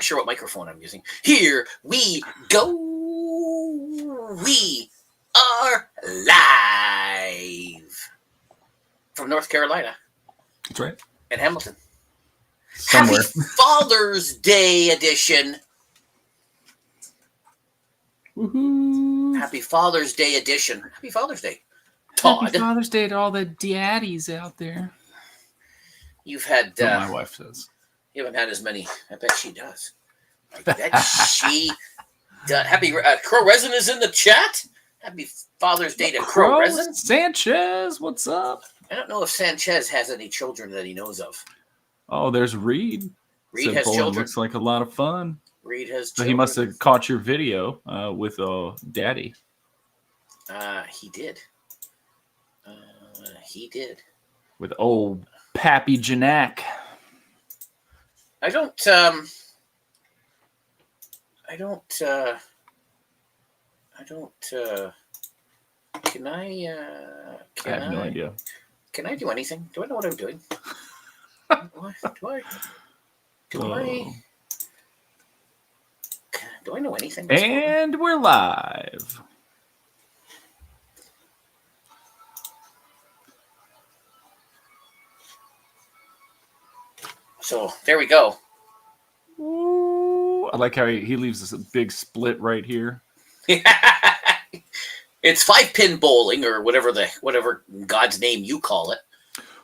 not sure what microphone I'm using. Here we go. We are live from North Carolina. That's right. And Hamilton. Somewhere. Happy Father's Day edition. Woohoo! Happy Father's Day edition. Happy Father's Day, Todd. Happy Father's Day to all the daddies out there. You've had... What my wife says. You haven't had as many. I bet she does. I bet she does. Happy... Crow Resin is in the chat. Happy Father's Day to Crow Resin. Sanchez, what's up? I don't know if Sanchez has any children that he knows of. Oh, there's Reed. Reed has children. Looks like a lot of fun. Reed has children. So he must have caught your video with Daddy. He did. He did. With old Pappy Janak. I don't. Can I? I have no idea. Can I do anything? Do I know what I'm doing? Do I know anything? And we're live. So there we go. Ooh, I like how he leaves this big split right here. It's 5-pin bowling or whatever God's name you call it.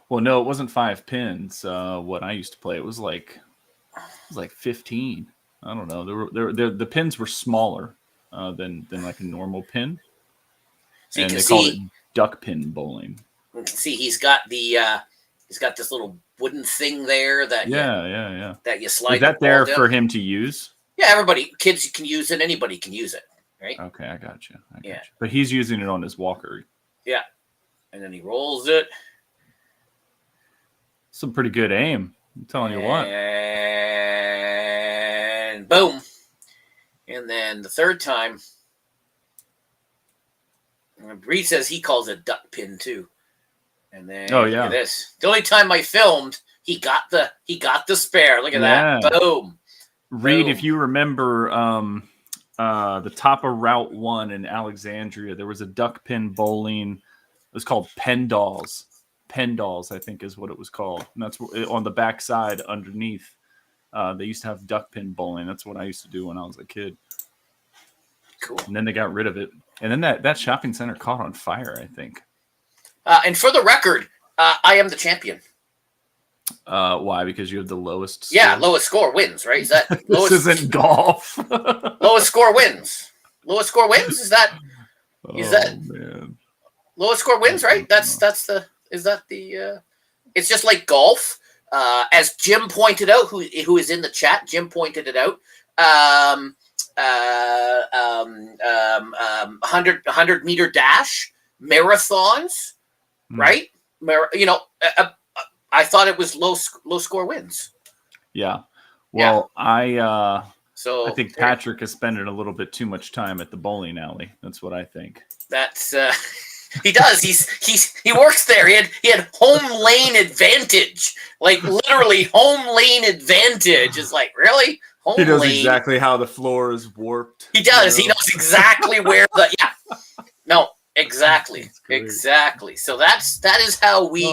Well, no, it wasn't 5 pins. What I used to play, it was like 15. I don't know. The pins were smaller than like a normal pin, so and they call it duck pin bowling. You can see he's got this little wooden thing there that that you slide. Is that there for him to use? Yeah, everybody, kids can use it. Anybody can use it, right? Okay, I got you. Yeah, but he's using it on his walker. Yeah, and then he rolls it. Some pretty good aim. I'm telling you what. And boom. And then the third time, Reed says he calls it duck pin too. And then look at this. The only time I filmed, he got the spare. Look at that. Boom. Reed, boom. If you remember the top of Route 1 in Alexandria, there was a duck pin bowling. It was called Pendolls. Pendolls, I think, is what it was called. And that's on the back side underneath. They used to have duck pin bowling. That's what I used to do when I was a kid. Cool. And then they got rid of it. And then that shopping center caught on fire, I think. And for the record, I am the champion. Why? Because you have the lowest score? Yeah, lowest score wins, right? Is that this isn't golf. Lowest score wins. Lowest score wins? Is that man. Lowest score wins, right? That's the it's just like golf. As Jim pointed out, who is in the chat, Jim pointed it out. 100 meter dash, marathons, right? I thought it was low score wins. Yeah. Well, yeah. I think Patrick is spending a little bit too much time at the bowling alley. That's what I think. That's he does. He works there. He had home lane advantage. Like literally home lane advantage. Is like, really? Home he knows lane. Exactly how the floor is warped. He does. He knows exactly where No, exactly. Exactly. So that is how we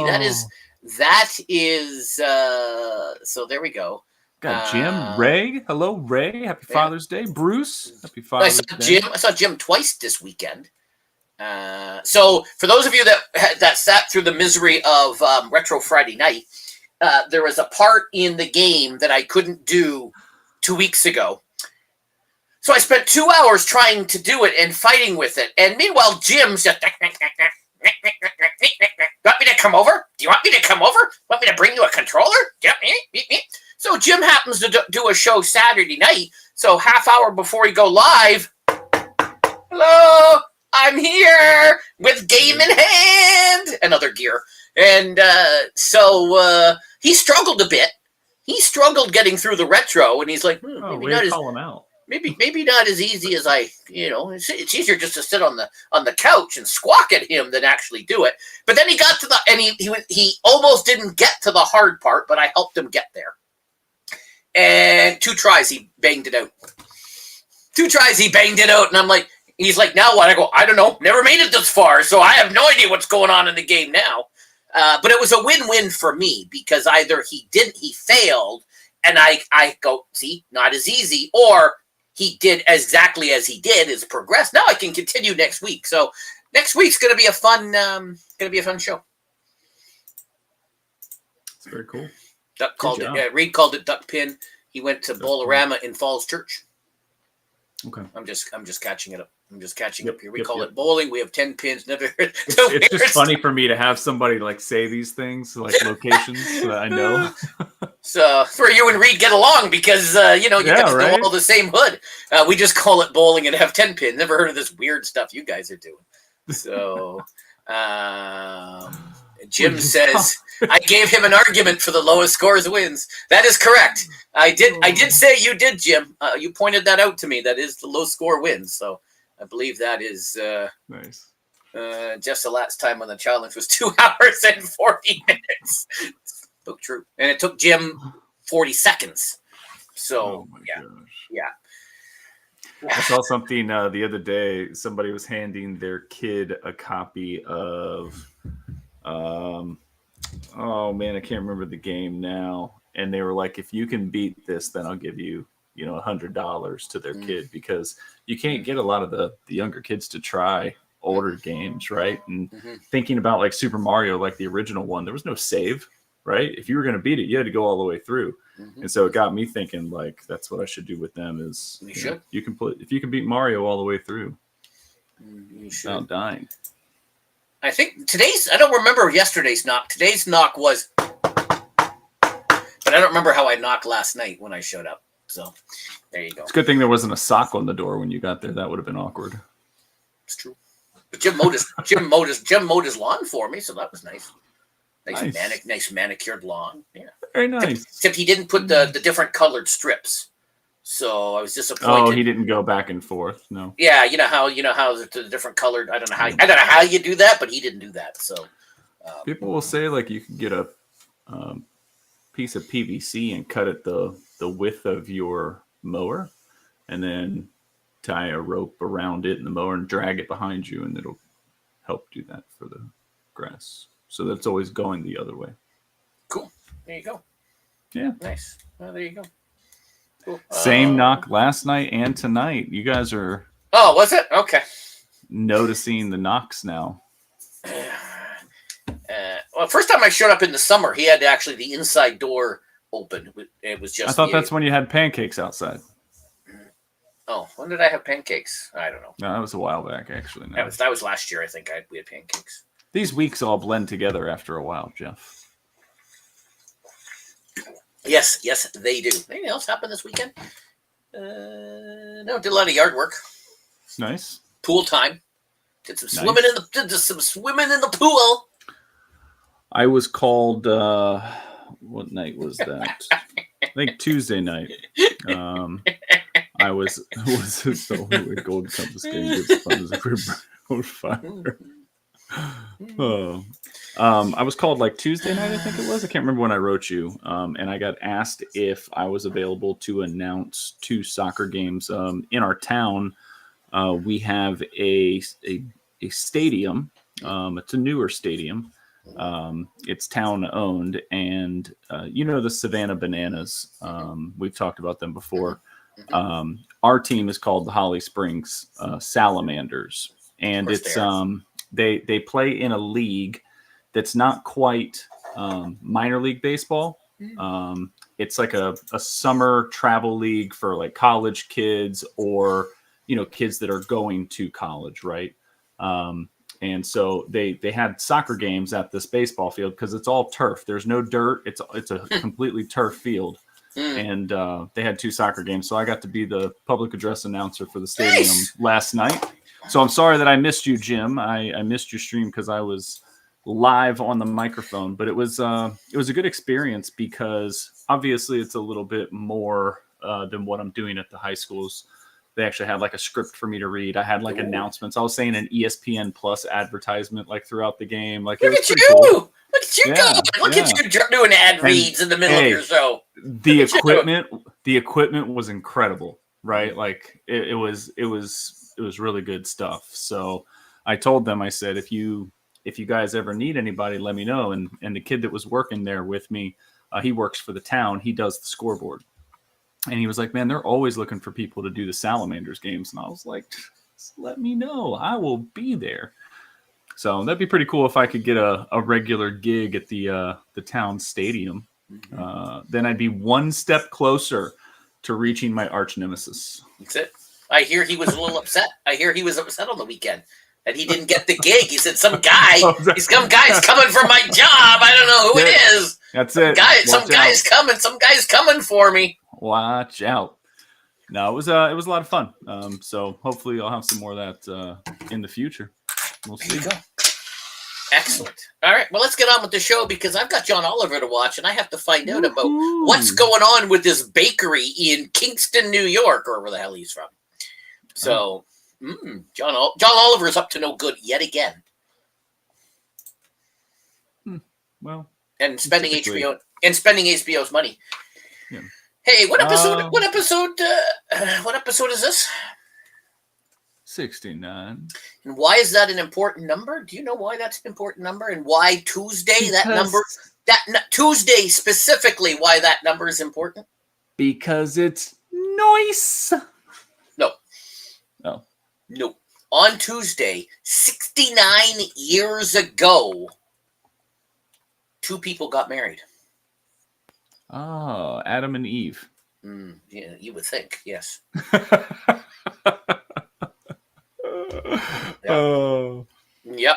so there we go. Got Jim, Ray. Hello, Ray. Happy Father's Day. Bruce. Happy Father's Day. I saw Jim twice this weekend. So for those of you that sat through the misery of Retro Friday night, there was a part in the game that I couldn't do 2 weeks ago. So I spent 2 hours trying to do it and fighting with it. And meanwhile, Jim's just... Want me to come over? Do you want me to come over? Want me to bring you a controller? So Jim happens to do a show Saturday night. So half hour before he go live, hello, I'm here with game in hand and other gear. And so he struggled a bit. He struggled getting through the retro, and he's like, maybe not call him out. Maybe not as easy as it's easier just to sit on the couch and squawk at him than actually do it. But then he got to he almost didn't get to the hard part, but I helped him get there. And 2 tries, he banged it out. 2 tries, he banged it out. And I'm like, he's like, now what? I go, I don't know. Never made it this far. So I have no idea what's going on in the game now. But it was a win-win for me because either he failed, and I go, see, not as easy, or he did exactly as he did, is progressed. Now I can continue next week. So next week's going to be a fun show. It's very cool. Duck called it. Reed called it Duck Pin. He went to Bolorama in Falls Church. Okay. I'm just catching it up. I'm just catching up here. We call it bowling. We have 10 pins. Never. It's just funny for me to have somebody like say these things, like locations that I know. So for you and Reed get along because you guys know all the same hood. We just call it bowling and have 10 pins. Never heard of this weird stuff you guys are doing. So Jim says I gave him an argument for the lowest scores wins. That is correct. I did say you did, Jim. You pointed that out to me. That is the low score wins. So I believe that is nice. Just the last time on the challenge was 2 hours and 40 minutes. So true. And it took Jim 40 seconds. So yeah. I saw something the other day. Somebody was handing their kid a copy of oh man, I can't remember the game now. And they were like, if you can beat this, then I'll give you, $100 to their kid, because you can't get a lot of the younger kids to try older games, right? And thinking about like Super Mario, like the original one, there was no save, right? If you were going to beat it, you had to go all the way through. And so it got me thinking, like, that's what I should do with them is you can play, if you can beat Mario all the way through without dying. I think I don't remember yesterday's knock. Today's knock was, but I don't remember how I knocked last night when I showed up. So there you go. It's a good thing there wasn't a sock on the door when you got there. That would have been awkward. It's true. But Jim mowed his lawn for me, so that was nice. Nice manicured lawn. Yeah. Very nice. Except he didn't put the different colored strips. So I was disappointed. Oh, he didn't go back and forth. No. Yeah, you know how the different colored. I don't know how you do that, but he didn't do that. So people will say like you can get a piece of PVC and cut it the width of your mower, and then tie a rope around it in the mower and drag it behind you, and it'll help do that for the grass. So that's always going the other way. Cool. There you go. Yeah. Nice. Well, there you go. Cool. Same knock last night and tonight. You guys are. Oh, was it? Okay. Noticing the knocks now. Well, first time I showed up in the summer, he had actually the inside door open. It was just. I thought that's when you had pancakes outside. Oh, when did I have pancakes? I don't know. No, that was a while back, actually. No. That was last year. I think we had pancakes. These weeks all blend together after a while, Jeff. Yes, they do. Anything else happen this weekend? No, did a lot of yard work. Nice. Pool time. Did some swimming in the pool. I was called. What night was that? I think Tuesday night. I was so Gold Compass game was fun as a fire. Oh. I was called like Tuesday night, I think it was. I can't remember when I wrote you. And I got asked if I was available to announce 2 soccer games. In our town, we have a stadium. It's a newer stadium. It's town owned, and the Savannah Bananas. We've talked about them before. Our team is called the Holly Springs Salamanders, and it's they play in a league that's not quite minor league baseball. It's like a summer travel league for like college kids or kids that are going to college, right? And so they had soccer games at this baseball field because it's all turf. There's no dirt. It's a completely turf field. And they had 2 soccer games. So I got to be the public address announcer for the stadium last night. So I'm sorry that I missed you, Jim. I missed your stream because I was live on the microphone. But it was a good experience because obviously it's a little bit more than what I'm doing at the high schools. They actually had like a script for me to read. I had like announcements. I was saying an ESPN Plus advertisement like throughout the game. Like look at you! Look at you go. Look at you doing ad reads in the middle of your show. The equipment was incredible, right? Like it was really good stuff. So I told them, I said, if you guys ever need anybody, let me know. And the kid that was working there with me, he works for the town. He does the scoreboard. And he was like, man, they're always looking for people to do the Salamanders games. And I was like, just let me know. I will be there. So that'd be pretty cool if I could get a regular gig at the town stadium. Then I'd be one step closer to reaching my arch nemesis. That's it. I hear he was a little upset. I hear he was upset on the weekend that he didn't get the gig. He said some guy's coming for my job. I don't know who it is. That's it. Some guy's coming. Some guy's coming for me. Watch out. No, it was a lot of fun. So hopefully I'll have some more of that in the future. We'll see. There you go. Excellent. All right. Well, let's get on with the show because I've got John Oliver to watch, and I have to find out about what's going on with this bakery in Kingston, New York, or where the hell he's from. So, John Oliver is up to no good yet again. Well, and spending HBO's money. Yeah. Hey, what episode? What episode is this? 69. And why is that an important number? Do you know why that's an important number? And why Tuesday, Tuesday specifically, why that number is important? Because it's nice. No. Oh. No. On Tuesday, 69 years ago, 2 people got married. Oh, Adam and Eve. Yeah, you would think, yes. Oh. Yep.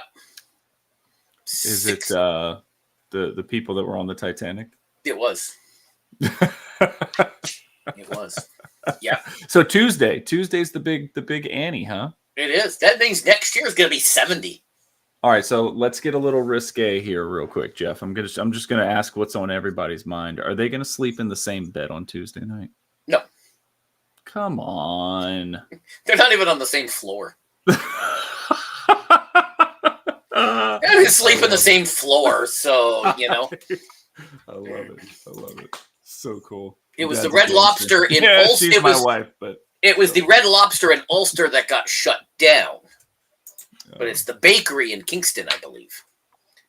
Is it the people that were on the Titanic? It was. It was. Yeah. So Tuesday's the big Annie, huh? It is. That means next year is going to be 70. All right, so let's get a little risque here real quick, Jeff. I'm just gonna ask what's on everybody's mind. Are they gonna sleep in the same bed on Tuesday night? No. Come on. They're not even on the same floor. They don't even sleep in the same floor, so you know. I love it. So cool. It was the Red Lobster in Ulster. She's my wife, but it was the Red Lobster in Ulster that got shut down. But it's the bakery in Kingston, I believe.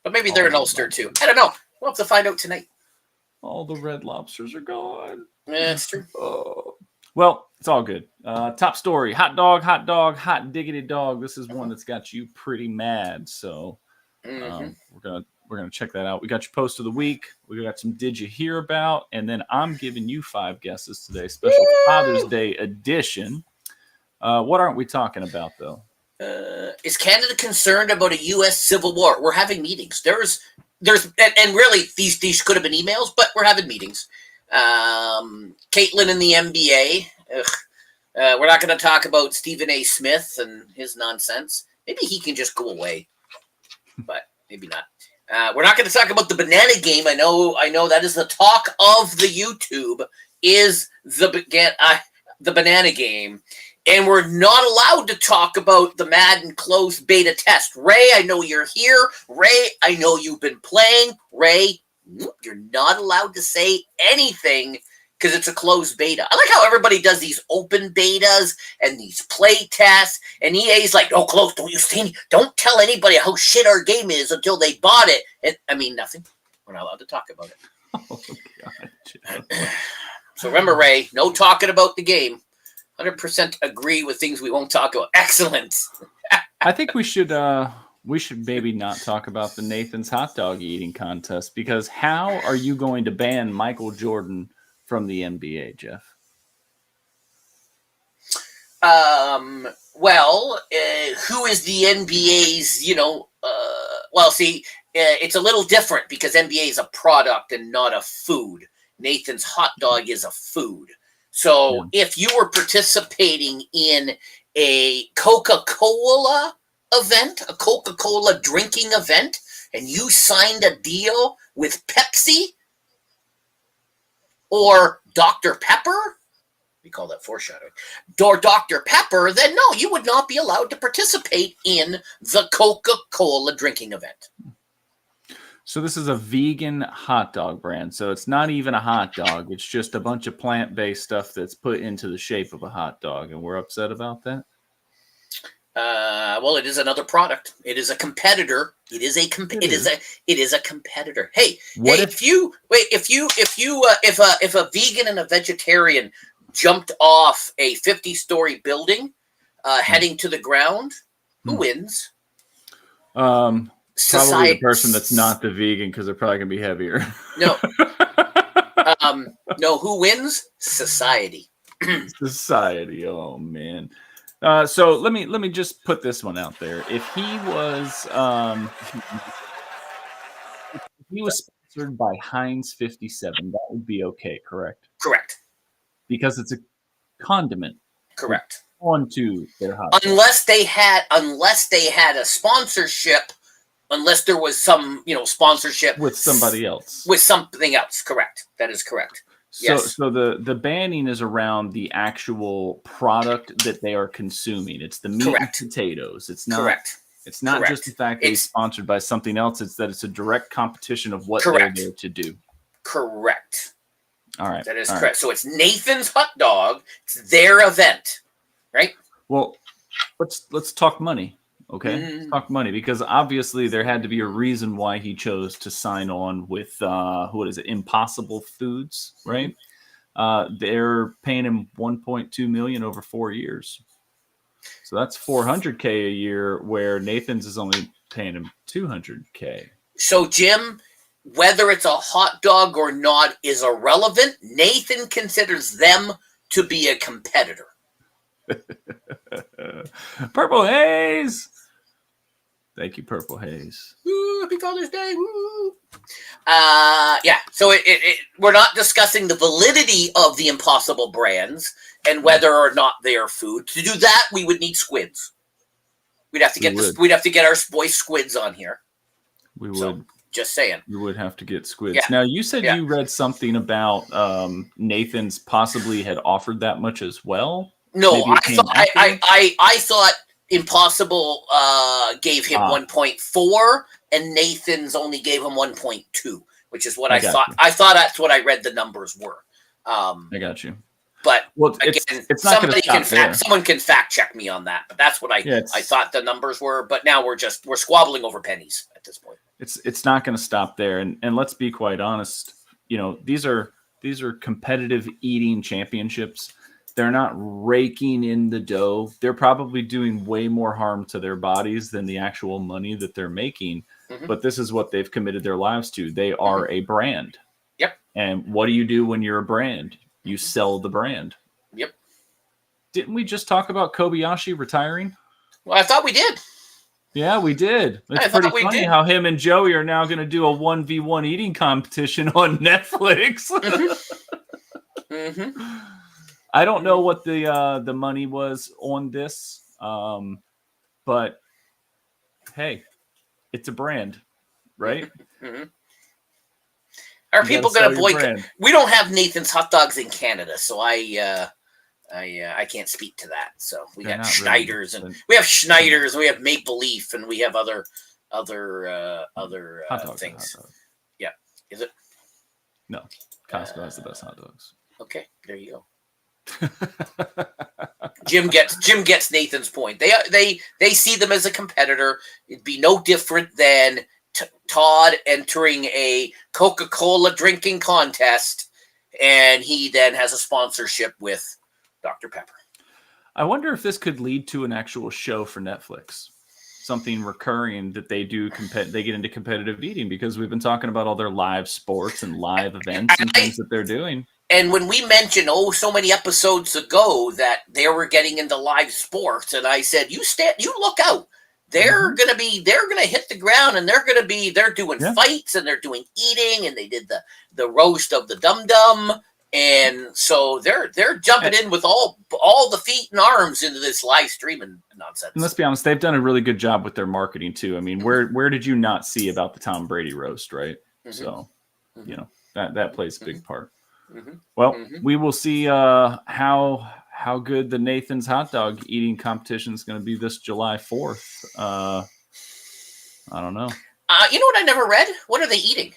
But maybe they're in Ulster too. I don't know. We'll have to find out tonight. All the Red Lobsters are gone. Yeah, that's true. Oh. Well, it's all good. Top story: hot dog, diggity dog. This is one that's got you pretty mad. So we're gonna check that out. We got your post of the week. We got some Did You Hear About, and then I'm giving you 5 guesses today. Special Father's Day edition. What aren't we talking about though? Is Canada concerned about a U.S. civil war? We're having meetings. There's, and really these could have been emails, but we're having meetings. Caitlin in the NBA. We're not going to talk about Stephen A. Smith and his nonsense. Maybe he can just go away, but maybe not. We're not going to talk about the banana game. I know that is the talk of the YouTube. Is the banana game. And we're not allowed to talk about the Madden closed beta test. Ray, I know you're here. Ray, I know you've been playing. Ray, you're not allowed to say anything because it's a closed beta. I like how everybody does these open betas and these play tests. And EA's like, oh, close, don't tell anybody how shit our game is until they bought it. And I mean, nothing. We're not allowed to talk about it. Oh, God. So remember, Ray, no talking about the game. 100% agree with things we won't talk about. Excellent. I think we should maybe not talk about the Nathan's hot dog eating contest because how are you going to ban Michael Jordan from the NBA, Jeff? Well, who is the NBA's, it's a little different because NBA is a product and not a food. Nathan's hot dog is a food. So if you were participating in a Coca-Cola event, a Coca-Cola drinking event, and you signed a deal with Pepsi or Dr. Pepper, we call that foreshadowing, or Dr. Pepper, then no, you would not be allowed to participate in the Coca-Cola drinking event. So this is a vegan hot dog brand. So it's not even a hot dog. It's just a bunch of plant-based stuff that's put into the shape of a hot dog, and we're upset about that. Well, it is another product. It is a competitor. It is a competitor. Hey, if a vegan and a vegetarian jumped off a 50-story building, heading to the ground, who wins? Probably the person that's not the vegan, because they're probably gonna be heavier. No. No, who wins? Society. Society. Oh man. So let me just put this one out there. If he was sponsored by Heinz 57, that would be okay, correct? Correct. Because it's a condiment. Correct. Onto their hot dog. Unless they had a sponsorship, unless there was some, sponsorship with somebody else. With something else, correct. That is correct. Yes. So the banning is around the actual product that they are consuming. It's the meat and potatoes. It's not correct. It's not just the fact that it's sponsored by something else. It's that it's a direct competition of what they're there to do. Correct. All right. That is correct. Right. So it's Nathan's hot dog. It's their event, right? Well, let's talk money. Okay, let's talk money, because obviously there had to be a reason why he chose to sign on with what is it, Impossible Foods, right? They're paying him $1.2 million over 4 years, so that's $400K a year, where Nathan's is only paying him $200K. So Jim, whether it's a hot dog or not is irrelevant. Nathan considers them to be a competitor. Purple Haze. Thank you, Purple Haze. Woo, happy Father's Day. Woo. Yeah. So we're not discussing the validity of the Impossible brands and whether or not they are food. To do that, we would need squids. We'd have to get our boy squids on here. We would. So, just saying. We would have to get squids. Yeah. Now, you said you read something about Nathan's possibly had offered that much as well. No, I thought Impossible gave him 1.4 and Nathan's only gave him 1.2, which is what I thought. I thought that's what I read the numbers were. I got you. But again, it's not someone can fact check me on that. But that's what I thought the numbers were. But now we're squabbling over pennies at this point. It's not going to stop there. And let's be quite honest. These are competitive eating championships. They're not raking in the dough. They're probably doing way more harm to their bodies than the actual money that they're making. Mm-hmm. But this is what they've committed their lives to. They are a brand. Yep. And what do you do when you're a brand? You sell the brand. Yep. Didn't we just talk about Kobayashi retiring? Well, I thought we did. Yeah, we did. It's pretty funny how him and Joey are now going to do a 1v1 eating competition on Netflix. Mm-hmm. Mm-hmm. I don't know what the money was on this, but hey, it's a brand, right? Mm-hmm. Are people going to boycott? We don't have Nathan's hot dogs in Canada, so I can't speak to that. So we got Schneider's and we have Schneider's, and we have Maple Leaf, and we have other things. Yeah, is it? No, Costco has the best hot dogs. Okay, there you go. Jim gets Nathan's point. They see them as a competitor. It'd be no different than Todd entering a Coca-Cola drinking contest, and he then has a sponsorship with Dr. Pepper. I wonder if this could lead to an actual show for Netflix, something recurring that they do. They get into competitive eating, because we've been talking about all their live sports and live events and things that they're doing. And when we mentioned, so many episodes ago, that they were getting into live sports, and I said, you look out. They're gonna hit the ground, and they're doing fights, and they're doing eating, and they did the roast of the dum dum, and so they're jumping in with all the feet and arms into this live streaming nonsense. And let's be honest, they've done a really good job with their marketing too. I mean, where did you not see about the Tom Brady roast, right? Mm-hmm. So, that plays a big part. Mm-hmm. Well, we will see how good the Nathan's hot dog eating competition is going to be this July 4th. I don't know. You know what I never read? What are they eating?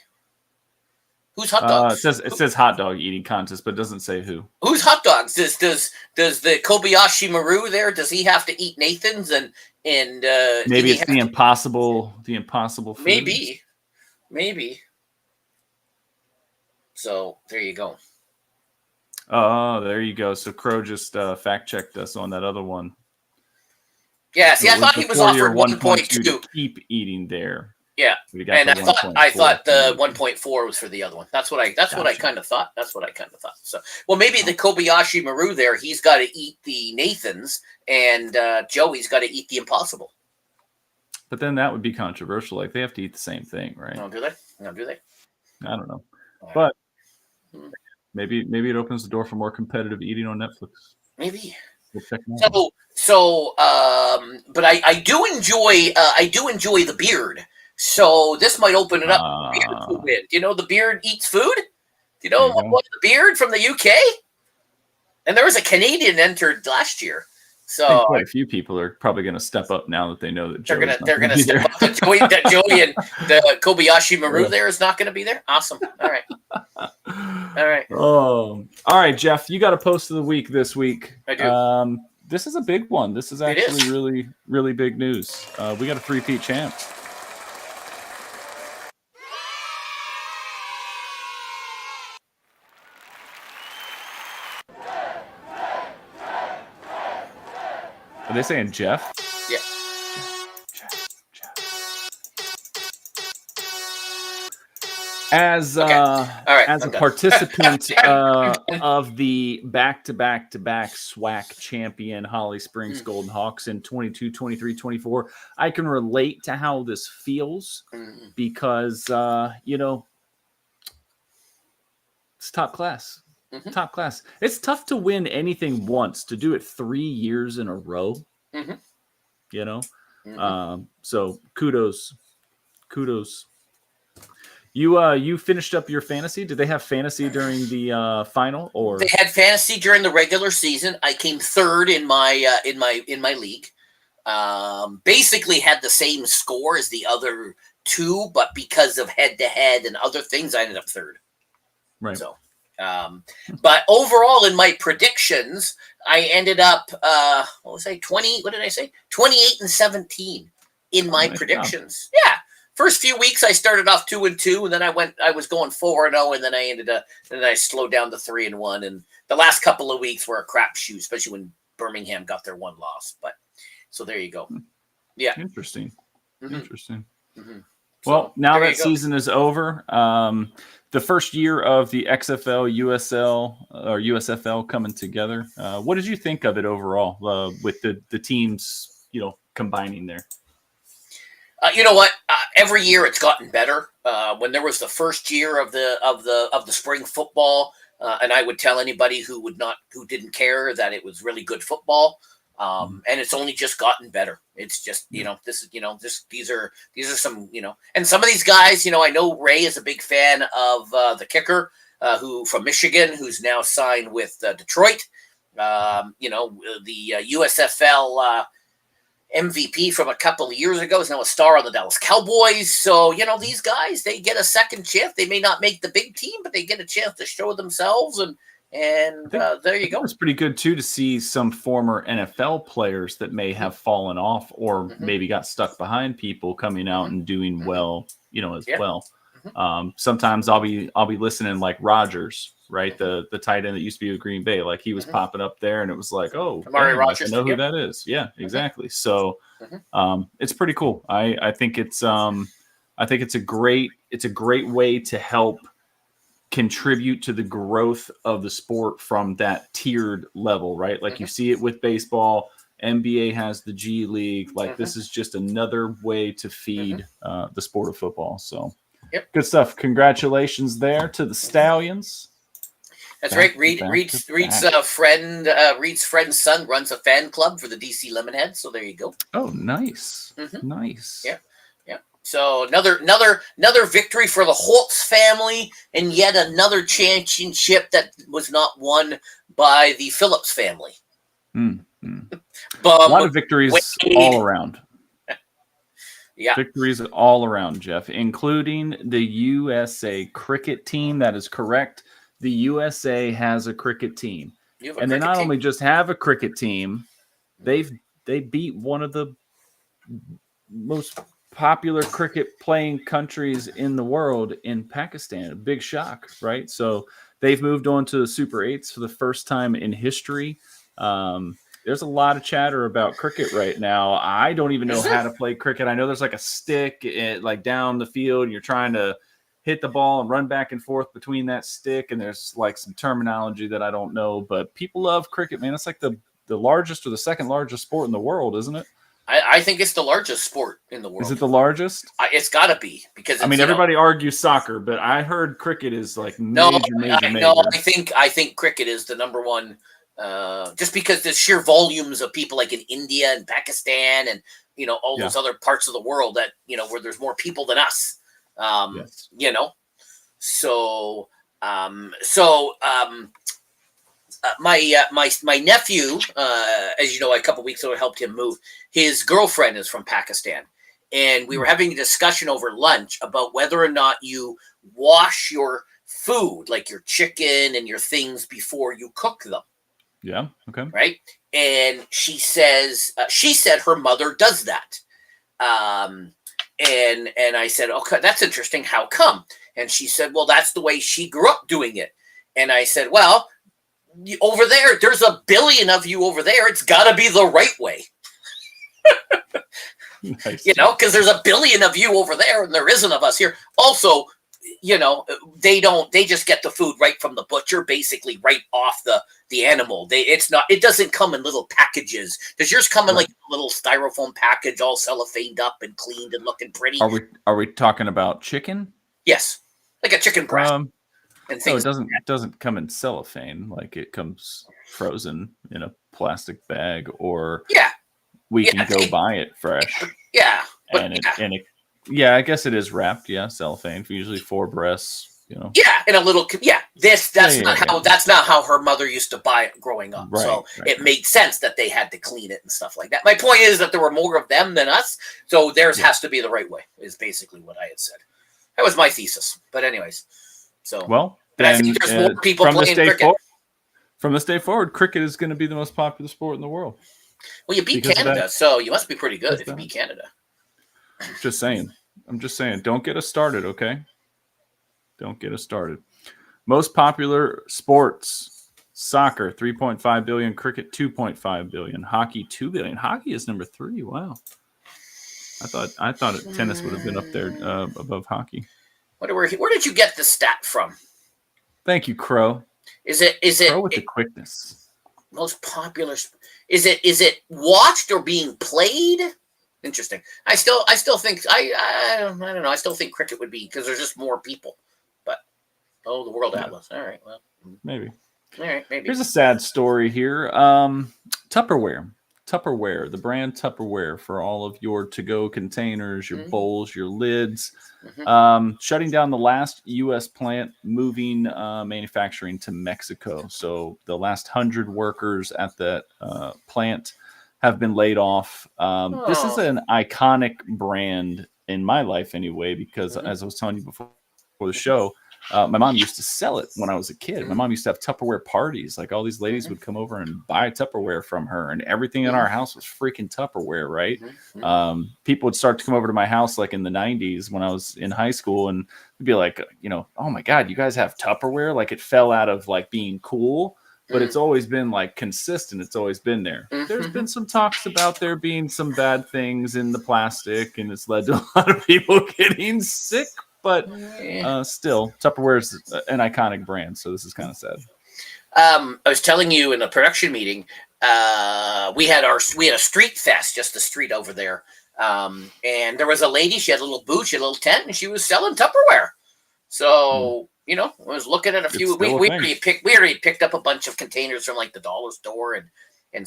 Who's hot dogs? It says hot dog eating contest, but it doesn't say who. Who's hot dogs? Does the Kobayashi Maru there? Does he have to eat Nathan's and maybe it's the impossible food. Maybe. So there you go. Oh, there you go. So Crow just fact checked us on that other one. Yeah, see, I thought he was offered 1.2 to keep eating there. Yeah, and I thought the 1.4 was for the other one. That's what I kind of thought. So, well, maybe the Kobayashi Maru there, he's got to eat the Nathan's, and Joey's got to eat the Impossible. But then that would be controversial. Like they have to eat the same thing, right? No, do they? I don't know, but maybe it opens the door for more competitive eating on Netflix. Maybe. We'll check it out. But I do enjoy the beard. So this might open it up for beard to win. Do you know the beard eats food? Do you know what the beard from the UK? And there was a Canadian entered last year. So I think quite a few people are probably going to step up now that they know that they're going to step up. That Joey and the Kobayashi Maru there is not going to be there. Awesome. All right. Oh, all right, Jeff. You got a post of the week this week. I do. This is a big one. This is actually really, really big news. We got a 3-peat champ. Are they saying Jeff? Yeah. As a participant of the back-to-back-to-back SWAC champion Holly Springs Golden Hawks in 22, 23, 24, I can relate to how this feels because, it's top class. Mm-hmm. Top class. It's tough to win anything once. To do it 3 years in a row, so kudos. You finished up your fantasy. Did they have fantasy during the final, or they had fantasy during the regular season? I came third in my league. Basically had the same score as the other two, but because of head-to-head and other things, I ended up third. Right. So, but overall in my predictions, I ended up 20. What did I say? 28-17 in my predictions. Wow. Yeah. First few weeks I started off 2-2, and then I was going 4-0, and then I slowed down to 3-1, and the last couple of weeks were a crapshoot, especially when Birmingham got their one loss. But so there you go. Yeah. Interesting. Interesting. Mm-hmm. Well, now that season is over. The first year of the XFL, USL, or USFL coming together. What did you think of it overall with the teams, combining there? You know what? Every year it's gotten better. When there was the first year of the spring football, and I would tell anybody who didn't care that it was really good football. And it's only just gotten better. It's just, these are some, and some of these guys, I know Ray is a big fan of the kicker who from Michigan, who's now signed with Detroit. The USFL MVP from a couple of years ago is now a star on the Dallas Cowboys. So, these guys, they get a second chance. They may not make the big team, but they get a chance to show themselves. And there you go. It's pretty good, too, to see some former NFL players that may have fallen off or maybe got stuck behind people coming out and doing well, as well. Sometimes I'll be listening like Rodgers, right? The tight end that used to be with Green Bay, like he was popping up there, and it was like, oh, Amari Rodgers, I know who that is. Yeah, exactly. So it's pretty cool. I think it's a great way to help contribute to the growth of the sport from that tiered level, right? Like you see it with baseball. NBA has the G League. Like this is just another way to feed the sport of football. So. Yep. Good stuff. Congratulations there to the Stallions. That's right. Reed's friend's son runs a fan club for the DC Lemonheads. So there you go. Oh, nice. Nice. Yeah. Yeah. So another victory for the Holtz family, and yet another championship that was not won by the Phillips family. A lot of victories all around. Yeah. Victories all around, Jeff, including the USA cricket team. That is correct. The USA has a cricket team. You have a And they cricket not team? only just have a cricket team, they beat one of the most popular cricket playing countries in the world in Pakistan. A big shock, right? So they've moved on to the Super 8s for the first time in history. There's a lot of chatter about cricket right now. I don't even know how to play cricket. I know there's like a stick like down the field. And you're trying to hit the ball and run back and forth between that stick. And there's like some terminology that I don't know. But people love cricket, man. It's like the largest or the second largest sport in the world, isn't it? I think it's the largest sport in the world. Is it the largest? It's got to be because I mean, everybody argues soccer, but I heard cricket is like major. I think cricket is the number one, just because the sheer volumes of people like in India and Pakistan and all those other parts of the world that where there's more people than us. Yes. My nephew, as you know, a couple weeks ago, I helped him move. His girlfriend is from Pakistan, and we were having a discussion over lunch about whether or not you wash your food, like your chicken and your things, before you cook them. Yeah. Okay. Right. And she said her mother does that. And I said, okay, that's interesting. How come? And she said, well, that's the way she grew up doing it. And I said, well, over there's a billion of you over there. It's got to be the right way. Nice. Because there's a billion of you over there and there isn't of us here. Also, they just get the food right from the butcher, basically right off the animal. It doesn't come in little packages. Does yours come in like a little styrofoam package, all cellophaned up and cleaned and looking pretty? Are we talking about chicken? Yes. Like a chicken breast. No, it doesn't come in cellophane. Like it comes frozen in a plastic bag, or we can go buy it fresh. Yeah, I guess it is wrapped. Yeah, cellophane for usually 4 breasts. Yeah, in a little. Yeah, that's not how her mother used to buy it growing up. Right, it made sense that they had to clean it and stuff like that. My point is that there were more of them than us, so theirs has to be the right way. Is basically what I had said. That was my thesis. But anyways. So then, I think there's more people playing cricket. From this day forward, cricket is going to be the most popular sport in the world. Well, you beat Canada, so you must be pretty good if you beat Canada. I'm just saying. Don't get us started, okay? Don't get us started. Most popular sports: soccer, 3.5 billion; cricket, 2.5 billion; hockey, 2 billion. Hockey is number 3. Wow. I thought tennis would have been up there above hockey. Where did you get the stat from? Thank you, Crow. Is it Crow with the quickness? Most popular. Is it watched or being played? Interesting. I still think I don't know. I still think cricket would be because there's just more people. But the World Atlas. All right. Well, maybe. All right. Maybe. Here's a sad story here. Tupperware, the brand Tupperware, for all of your to-go containers, your bowls, your lids, shutting down the last U.S. plant, moving manufacturing to Mexico. So the last 100 workers at that plant have been laid off. This is an iconic brand in my life anyway, because as I was telling you before the show, my mom used to sell it when I was a kid. My mom used to have Tupperware parties. Like all these ladies would come over and buy Tupperware from her, and everything in our house was freaking Tupperware, right? People would start to come over to my house like in the 90s when I was in high school, and it'd be like, oh my God, you guys have Tupperware? Like it fell out of like being cool, but it's always been like consistent. It's always been there. There's been some talks about there being some bad things in the plastic, and it's led to a lot of people getting sick. But still, Tupperware is an iconic brand, so this is kind of sad. I was telling you in a production meeting, we had a street fest, just the street over there, and there was a lady. She had a little booth, she had a little tent, and she was selling Tupperware. So I was looking at a few. We already picked up a bunch of containers from like the dollar store and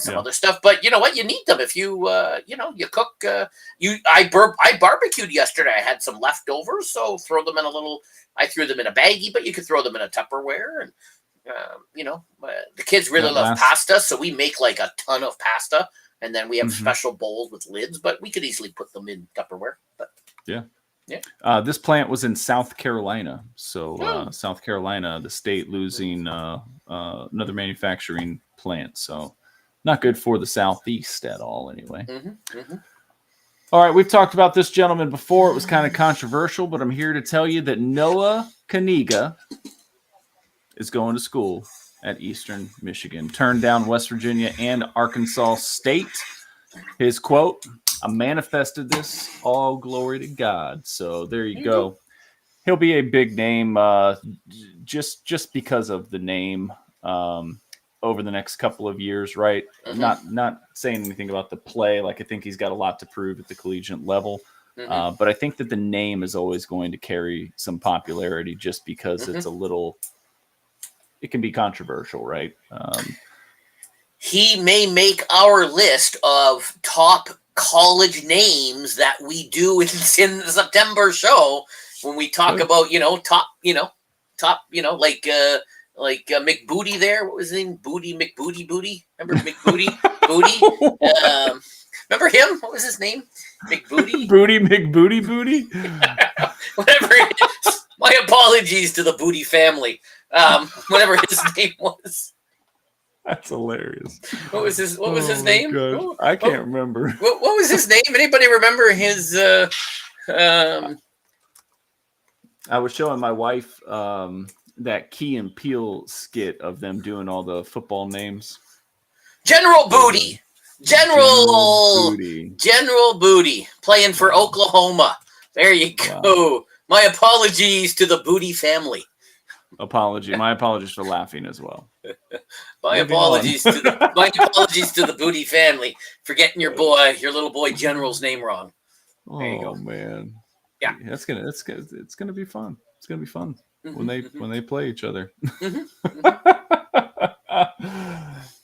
some other stuff. But you know what? You need them if you you cook. I barbecued yesterday. I had some leftovers, so throw them in a little. I threw them in a baggie, but you could throw them in a Tupperware. And the kids really love pasta, so we make like a ton of pasta And then we have Mhm. special bowls with lids, but we could easily put them in Tupperware. But This plant was in South Carolina. So Oh. South Carolina, the state losing another manufacturing plant. So not good for the Southeast at all anyway. All right, we've talked about this gentleman before. It was kind of controversial, but I'm here to tell you that Noah Kaniga is going to school at Eastern Michigan. Turned down West Virginia and Arkansas State. His quote, "I manifested this, all glory to God." So there you go. He'll be a big name just because of the name over the next couple of years, right? Not saying anything about the play. Like, I think he's got a lot to prove at the collegiate level. But I think that the name is always going to carry some popularity just because it's a little, it can be controversial, right? He may make our list of top college names that we do in the September show when we talk about, top, like McBooty there. What was his name? McBooty. Remember McBooty? Booty? Remember him? What was his name? McBooty? McBooty? Whatever it is. My apologies to the Booty family. Whatever his name was. That's hilarious. What was his name? God. I can't remember. What was his name? Anybody remember his I was showing my wife that Key and Peele skit of them doing all the football names. General Booty. General Booty playing for Oklahoma. There you go. Wow. My apologies to the Booty family. My apologies for laughing as well. My apologies to the Booty family for getting your little boy General's name wrong. There you go. Man. Yeah. It's gonna be fun. It's gonna be fun when they play each other.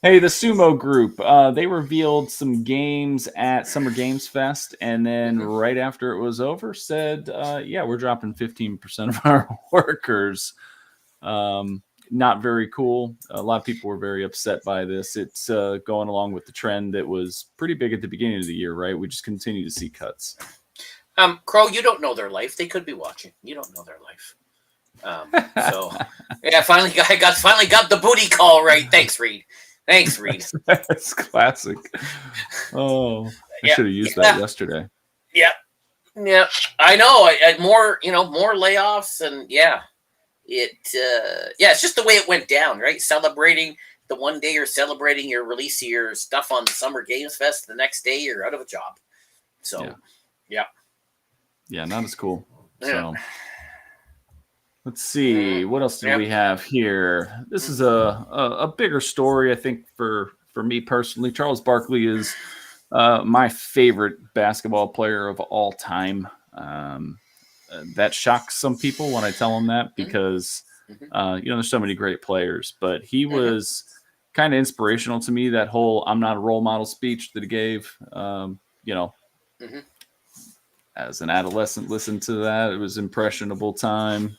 Hey, the sumo group, they revealed some games at Summer Games Fest, and then right after it was over said, we're dropping 15% of our workers. Not very cool. A lot of people were very upset by this. It's going along with the trend that was pretty big at the beginning of the year, right? We just continue to see cuts. Crow, you don't know their life. They could be watching. You don't know their life. Finally got the booty call right. Thanks, Reed. That's classic. Oh, I should have used that yesterday. Yeah. I know. I had more layoffs, and it's just the way it went down, right? Celebrating the one day you're celebrating your release of your stuff on the Summer Games Fest, the next day you're out of a job. So, yeah, not as cool. So, let's see, what else do we have here? This is a bigger story, I think, for me personally. Charles Barkley is my favorite basketball player of all time. That shocks some people when I tell them that because, there's so many great players. But he was kind of inspirational to me, that whole "I'm not a role model" speech that he gave. As an adolescent, listened to that. It was impressionable time.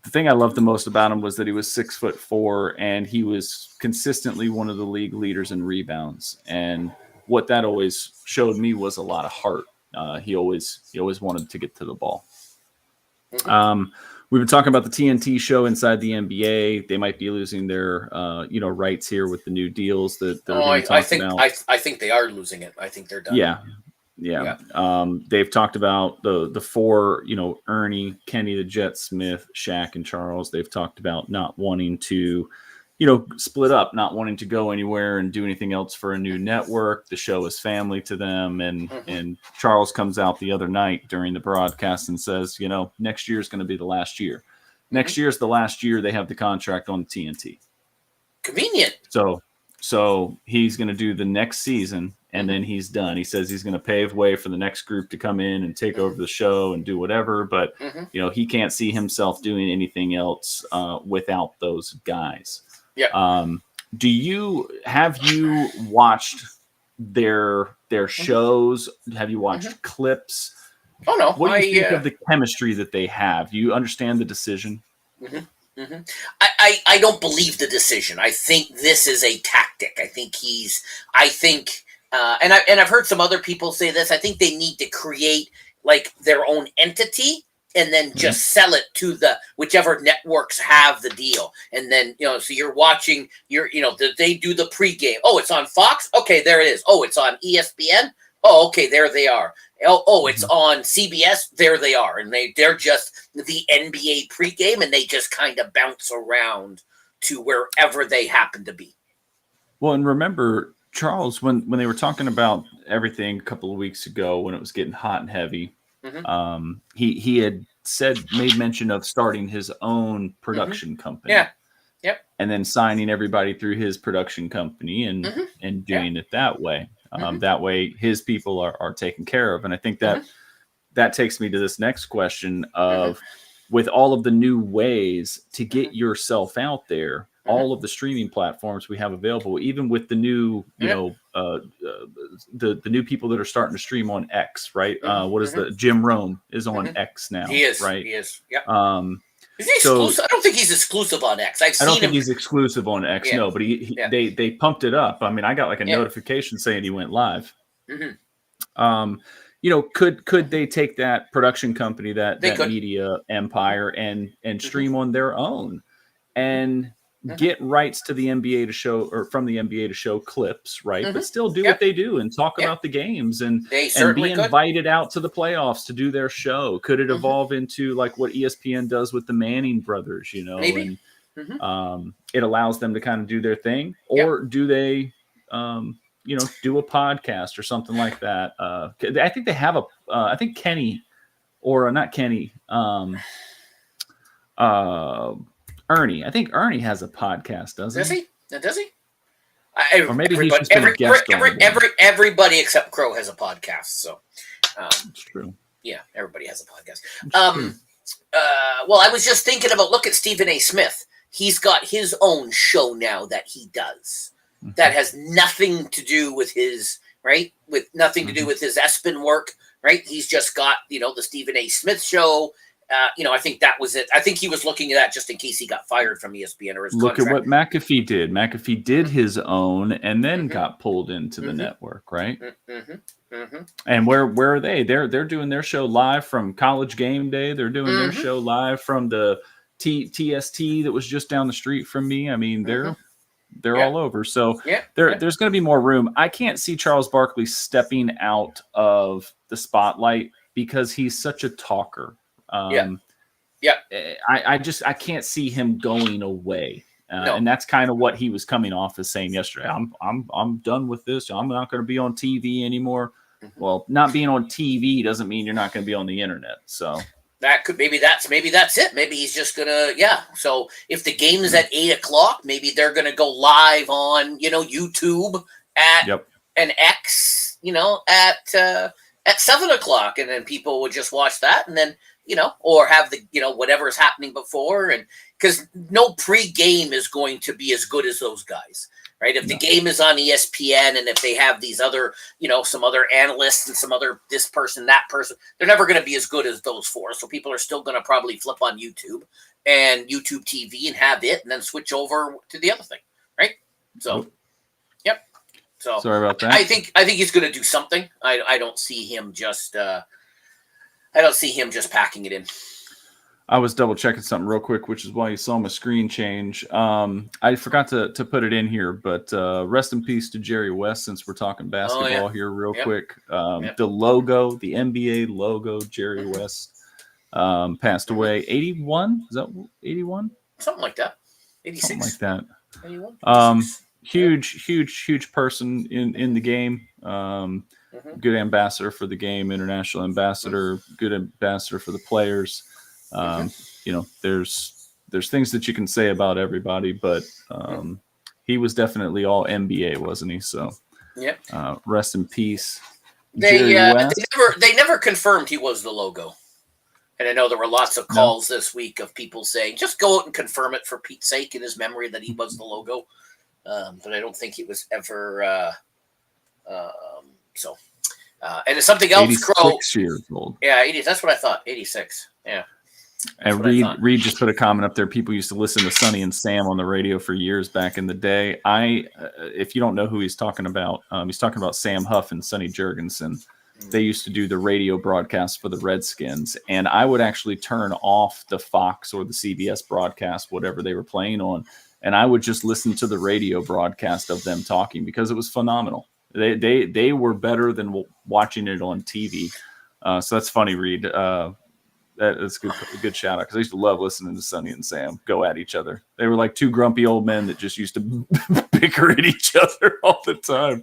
The thing I loved the most about him was that he was 6'4", and he was consistently one of the league leaders in rebounds. And what that always showed me was a lot of heart. He always wanted to get to the ball. We've been talking about the TNT show inside the NBA. They might be losing their rights here with the new deals that they're talking about. I think they are losing it. I think they're done. Yeah. They've talked about the four, Ernie, Kenny, the Jet Smith, Shaq, and Charles. They've talked about not wanting to, split up, not wanting to go anywhere and do anything else for a new network. The show is family to them. And Charles comes out the other night during the broadcast and says, next year is going to be the last year. Next year is the last year they have the contract on TNT. Convenient. So he's going to do the next season, and then he's done. He says he's going to pave way for the next group to come in and take over the show and do whatever. But, he can't see himself doing anything else without those guys. Yeah. Have you watched their shows? Have you watched clips? Oh, no. What do you think of the chemistry that they have? Do you understand the decision? I don't believe the decision. I think this is a tactic. I think and I've heard some other people say this. I think they need to create like their own entity and then just sell it to the whichever networks have the deal. And then, so you're watching they do the pregame. Oh, it's on Fox. Okay, there it is. Oh, it's on ESPN. Oh, okay, there they are. Oh, it's on CBS. There they are. And they're just the NBA pregame, and they just kind of bounce around to wherever they happen to be. Well, and remember, Charles, when they were talking about everything a couple of weeks ago when it was getting hot and heavy, he had made mention of starting his own production company. Yeah. Yep. And then signing everybody through his production company and doing it that way. That way his people are taken care of. And I think that takes me to this next question of with all of the new ways to get yourself out there, all of the streaming platforms we have available, even with the new, the new people that are starting to stream on X, right? What is the Jim Rome is on X now? He is, right? He is. Yep. Is he exclusive? I don't think he's exclusive on X. I don't think he's exclusive on X. No, but they pumped it up. I mean, I got like a notification saying he went live. Could they take that production company, that media empire, and stream on their own and get rights to the NBA to show, or from the NBA to show clips, right? But still do what they do and talk about the games and be invited out to the playoffs to do their show. Could it evolve into like what ESPN does with the Manning brothers, Maybe. And it allows them to kind of do their thing, or do they, do a podcast or something like that? I think they have I think Kenny, or not Kenny, Ernie. I think Ernie has a podcast, doesn't he? Does he? Or maybe he's just been a guest on one. Everybody except Crow has a podcast. So, it's true. Yeah, everybody has a podcast. Well, I was just thinking about, look at Stephen A. Smith. He's got his own show now that he does that has nothing to do with his, right? With nothing to do with his ESPN work, right? He's just got, the Stephen A. Smith show. I think that was it. I think he was looking at that just in case he got fired from ESPN or his Look contract. at what McAfee did. McAfee did his own and then got pulled into the network, right? And where are they? They're doing their show live from College Game Day. They're doing their show live from the TST that was just down the street from me. I mean, they're all over. So there's going to be more room. I can't see Charles Barkley stepping out of the spotlight because he's such a talker. I can't see him going away. And that's kind of what he was coming off as saying yesterday. I'm done with this. I'm not going to be on TV anymore. Well, not being on TV doesn't mean you're not going to be on the internet. So that could, maybe that's it. Maybe he's just gonna, So if the game is at 8:00, maybe they're gonna go live on, YouTube at an X, at 7:00, and then people would just watch that, and then or have the whatever is happening before, and because no pre-game is going to be as good as those guys. Right. If the game is on ESPN and if they have these other, some other analysts and some other this person, that person, they're never going to be as good as those four. So people are still going to probably flip on YouTube and YouTube TV and have it and then switch over to the other thing. Right. So, So sorry about that. I think he's going to do something. I don't see him just packing it in. I was double checking something real quick, which is why you saw my screen change. I forgot to put it in here, but rest in peace to Jerry West, since we're talking basketball here real quick. The logo, the NBA logo, Jerry West passed away. 81? Is that 81? Something like that. 86. Something like that. 81? Huge person in the game. Good ambassador for the game, international ambassador, good ambassador for the players. There's things that you can say about everybody, but he was definitely all NBA, wasn't he? So rest in peace. They never confirmed he was the logo. And I know there were lots of calls this week of people saying, just go out and confirm it for Pete's sake in his memory that he was the logo. But I don't think it was ever and it's something else. 86 years old. Yeah, 80. That's what I thought. 86. Yeah. And Reed just put a comment up there. People used to listen to Sonny and Sam on the radio for years back in the day. If you don't know who he's talking about Sam Huff and Sonny Jurgensen. They used to do the radio broadcast for the Redskins, and I would actually turn off the Fox or the CBS broadcast, whatever they were playing on, and I would just listen to the radio broadcast of them talking because it was phenomenal. They were better than watching it on TV. So that's funny, Reed. That's a good shout out because I used to love listening to Sonny and Sam go at each other. They were like two grumpy old men that just used to bicker at each other all the time.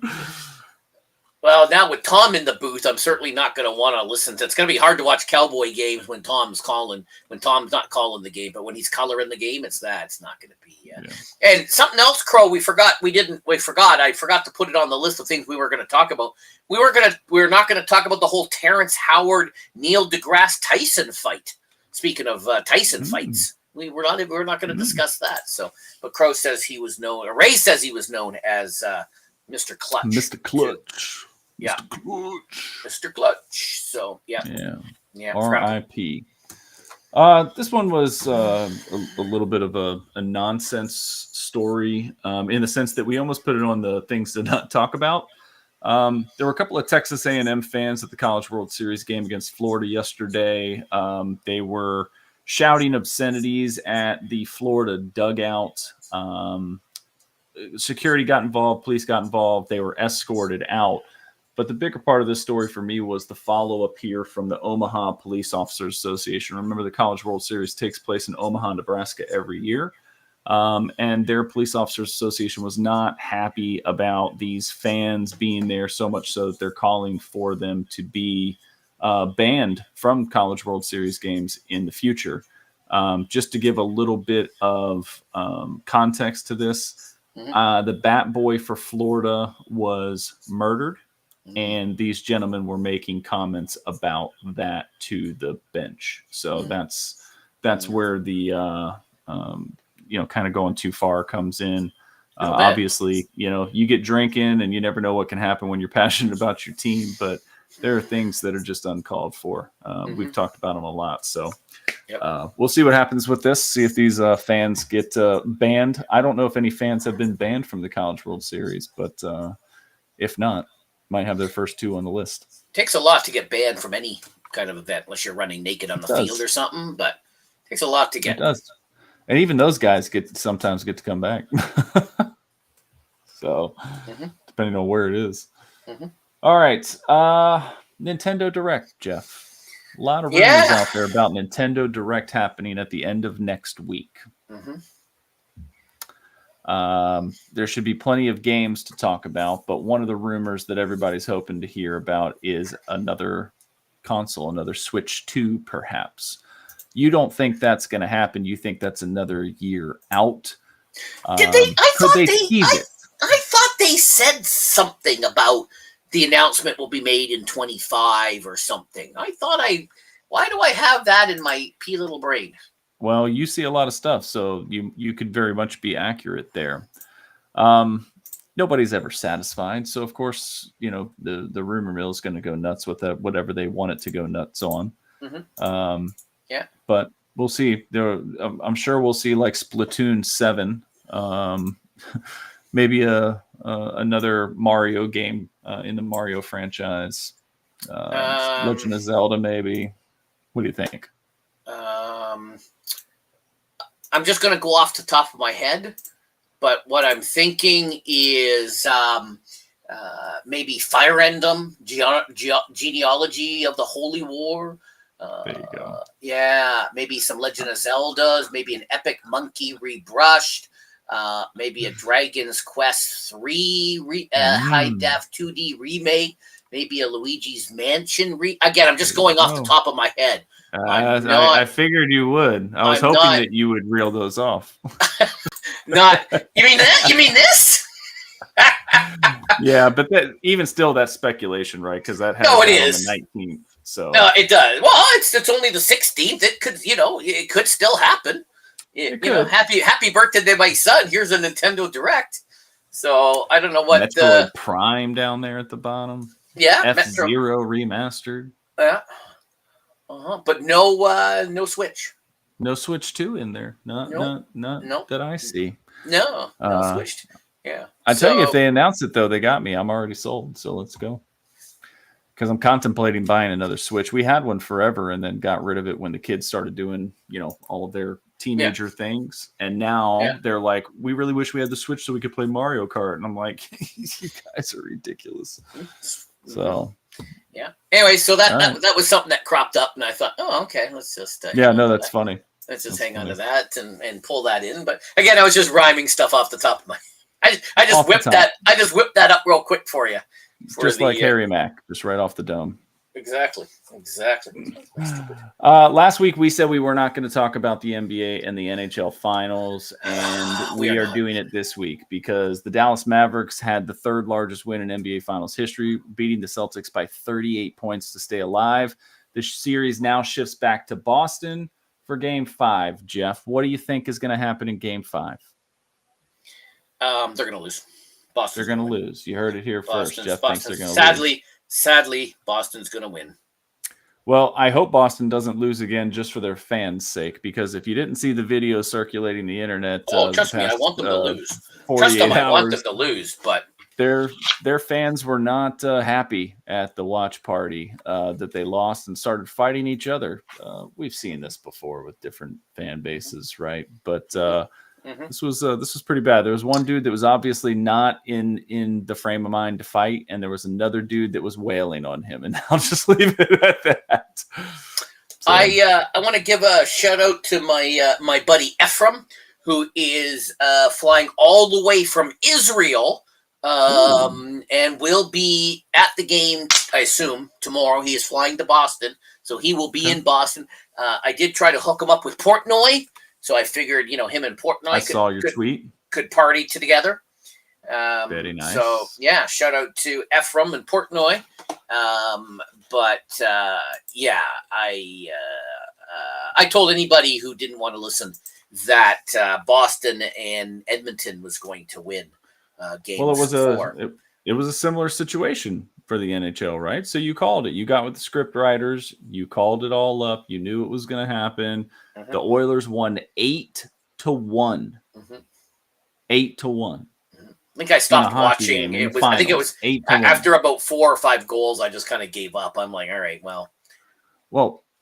Well, now with Tom in the booth, I'm certainly not going to want to listen to. It's going to be hard to watch Cowboy games when Tom's not calling the game, but when he's coloring the game, it's not going to be. Yeah. And something else, Crow, I forgot to put it on the list of things we were going to talk about. We're not going to talk about the whole Terrence Howard, Neil deGrasse Tyson fight. Speaking of Tyson fights, we're not going to discuss that. So, but Crow says he was known. Ray says he was known as Mr. Clutch. Mr. Clutch. Yeah, Mr. Clutch. So yeah. R.I.P. This one was a little bit of a nonsense story in the sense that we almost put it on the things to not talk about. There were a couple of Texas A&M fans at the College World Series game against Florida yesterday. They were shouting obscenities at the Florida dugout. Security got involved. Police got involved. They were escorted out. But the bigger part of this story for me was the follow-up here from the Omaha Police Officers Association. Remember, the College World Series takes place in Omaha, Nebraska every year. And their Police Officers Association was not happy about these fans being there, so much so that they're calling for them to be banned from College World Series games in the future. Just to give a little bit of context to this, the bat boy for Florida was murdered. And these gentlemen were making comments about that to the bench. So that's where the kind of going too far comes in. Obviously, you get drinking and you never know what can happen when you're passionate about your team. But there are things that are just uncalled for. We've talked about them a lot. So we'll see what happens with this. See if these fans get banned. I don't know if any fans have been banned from the College World Series, but if not, might have their first two on the list. Takes a lot to get banned from any kind of event, unless you're running naked on the field or something. But it takes a lot to get. It does, and even those guys sometimes get to come back. So, depending on where it is. All right, Nintendo Direct, Jeff. A lot of rumors out there about Nintendo Direct happening at the end of next week. There should be plenty of games to talk about, but one of the rumors that everybody's hoping to hear about is another console, another Switch 2, perhaps. You don't think that's going to happen. You think that's another year out. I thought they said something about the announcement will be made in 25 or something. Why do I have that in my pea little brain? Well, you see a lot of stuff, so you could very much be accurate there. Nobody's ever satisfied, so of course, the rumor mill is going to go nuts with whatever they want it to go nuts on. But we'll see. I'm sure we'll see like Splatoon 7, maybe another Mario game in the Mario franchise, Legend of Zelda, maybe. What do you think? I'm just going to go off the top of my head, but what I'm thinking is maybe Fire Emblem, Genealogy of the Holy War. There you go. Yeah, maybe some Legend of Zeldas, maybe an Epic Monkey rebrushed, maybe a Dragon's Quest 3 high def 2D remake, maybe a Luigi's Mansion again, I'm just going off the top of my head. I figured you would. I was hoping that you would reel those off. You mean that? You mean this? Yeah, but even still, that's speculation, right? Because that it is on the 19th. So no, it does. Well, it's only the 16th. It could, it could still happen. Happy birthday to my son. Here's a Nintendo Direct. So I don't know what Metroid Prime down there at the bottom. Yeah, F-Zero remastered. Yeah. But no Switch. No Switch 2 in there. Not Nope. that I see. No, switched. Yeah. I tell you, if they announce it though, they got me. I'm already sold. So let's go. Because I'm contemplating buying another Switch. We had one forever and then got rid of it when the kids started doing, all of their teenager things. And now they're like, we really wish we had the Switch so we could play Mario Kart. And I'm like, you guys are ridiculous. So yeah. Anyway, so that was something that cropped up, and I thought, oh, okay, let's just that's funny. Let's just hang on to that and pull that in. But again, I was just rhyming stuff off the top of my. I just whipped that. I just whipped that up real quick for you. Just like Harry Mack, just right off the dome. Exactly. Last week we said we were not going to talk about the NBA and the NHL finals, and we are doing it this week because the Dallas Mavericks had the third largest win in NBA finals history, beating the Celtics by 38 points to stay alive. The series now shifts back to Boston for Game 5. Jeff, what do you think is going to happen in Game 5? They're going to lose. They're going to lose. You heard it here first. Jeff thinks they're going to lose. Sadly, Boston's going to win. Well, I hope Boston doesn't lose again just for their fans' sake, because if you didn't see the video circulating the internet, trust me, I want them to lose. 48 hours, I want them to lose, but their fans were not happy at the watch party that they lost and started fighting each other. We've seen this before with different fan bases, right? But this was pretty bad. There was one dude that was obviously not in the frame of mind to fight, and there was another dude that was wailing on him. And I'll just leave it at that. So. I want to give a shout out to my buddy Ephraim, who is flying all the way from Israel, and will be at the game, I assume, tomorrow. He is flying to Boston, so he will be in Boston. I did try to hook him up with Portnoy. So I figured, him and Portnoy could party together. Very nice. So, shout out to Ephraim and Portnoy. I told anybody who didn't want to listen that Boston and Edmonton was going to win game 4. It was a similar situation for the NHL, right? So you called it. You got with the script writers. You called it all up. You knew it was going to happen. The Oilers won 8-1. 8-1. I think I stopped watching. I think it was 8-1. After about 4 or 5 goals, I just kind of gave up. I'm like, all right, well,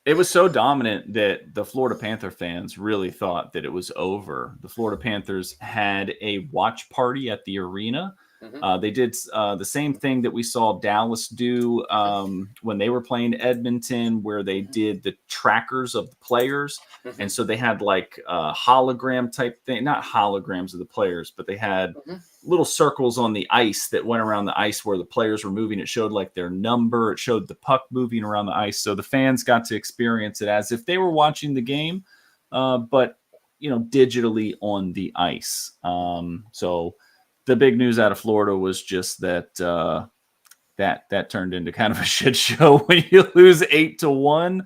it was so dominant that the Florida Panther fans really thought that it was over. The Florida Panthers had a watch party at the arena. They did the same thing that we saw Dallas do when they were playing Edmonton, where they did the trackers of the players. And so they had like a hologram type thing, not holograms of the players, but they had little circles on the ice that went around the ice where the players were moving. It showed like their number. It showed the puck moving around the ice. So the fans got to experience it as if they were watching the game, but, digitally on the ice. So the big news out of Florida was just that that turned into kind of a shit show when you lose 8-1.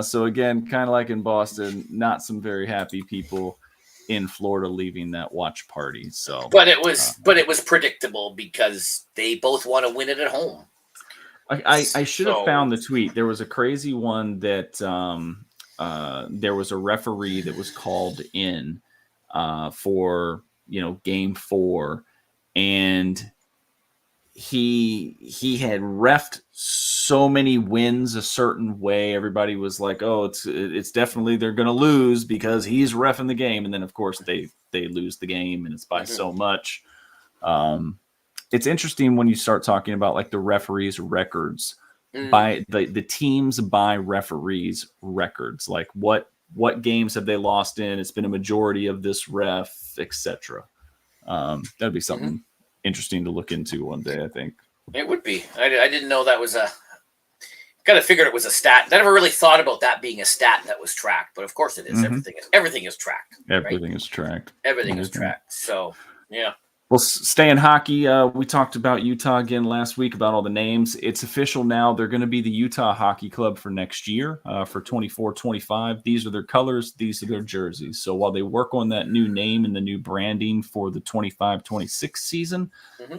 So again, kind of like in Boston, not some very happy people in Florida leaving that watch party. So, but it was predictable because they both want to win it at home. I should have found the tweet. There was a crazy one that there was a referee that was called in for game 4, and he had reffed so many wins a certain way. Everybody was like, oh, it's definitely they're going to lose because he's reffing the game. And then of course they lose the game, and it's by so much. It's interesting when you start talking about like the referees' records by the teams by referees' records, like what games have they lost in? It's been a majority of this ref, etc. That'd be something interesting to look into one day, I think. It would be. I didn't know that was kind of figured it was a stat. I never really thought about that being a stat that was tracked, but of course it is. Everything is tracked. Everything is tracked. Everything is tracked. So, yeah. Well, stay in hockey. We talked about Utah again last week about all the names. It's official now. They're going to be the Utah Hockey Club for next year, for 24-25. These are their colors. These are their jerseys. So while they work on that new name and the new branding for the 25-26 season,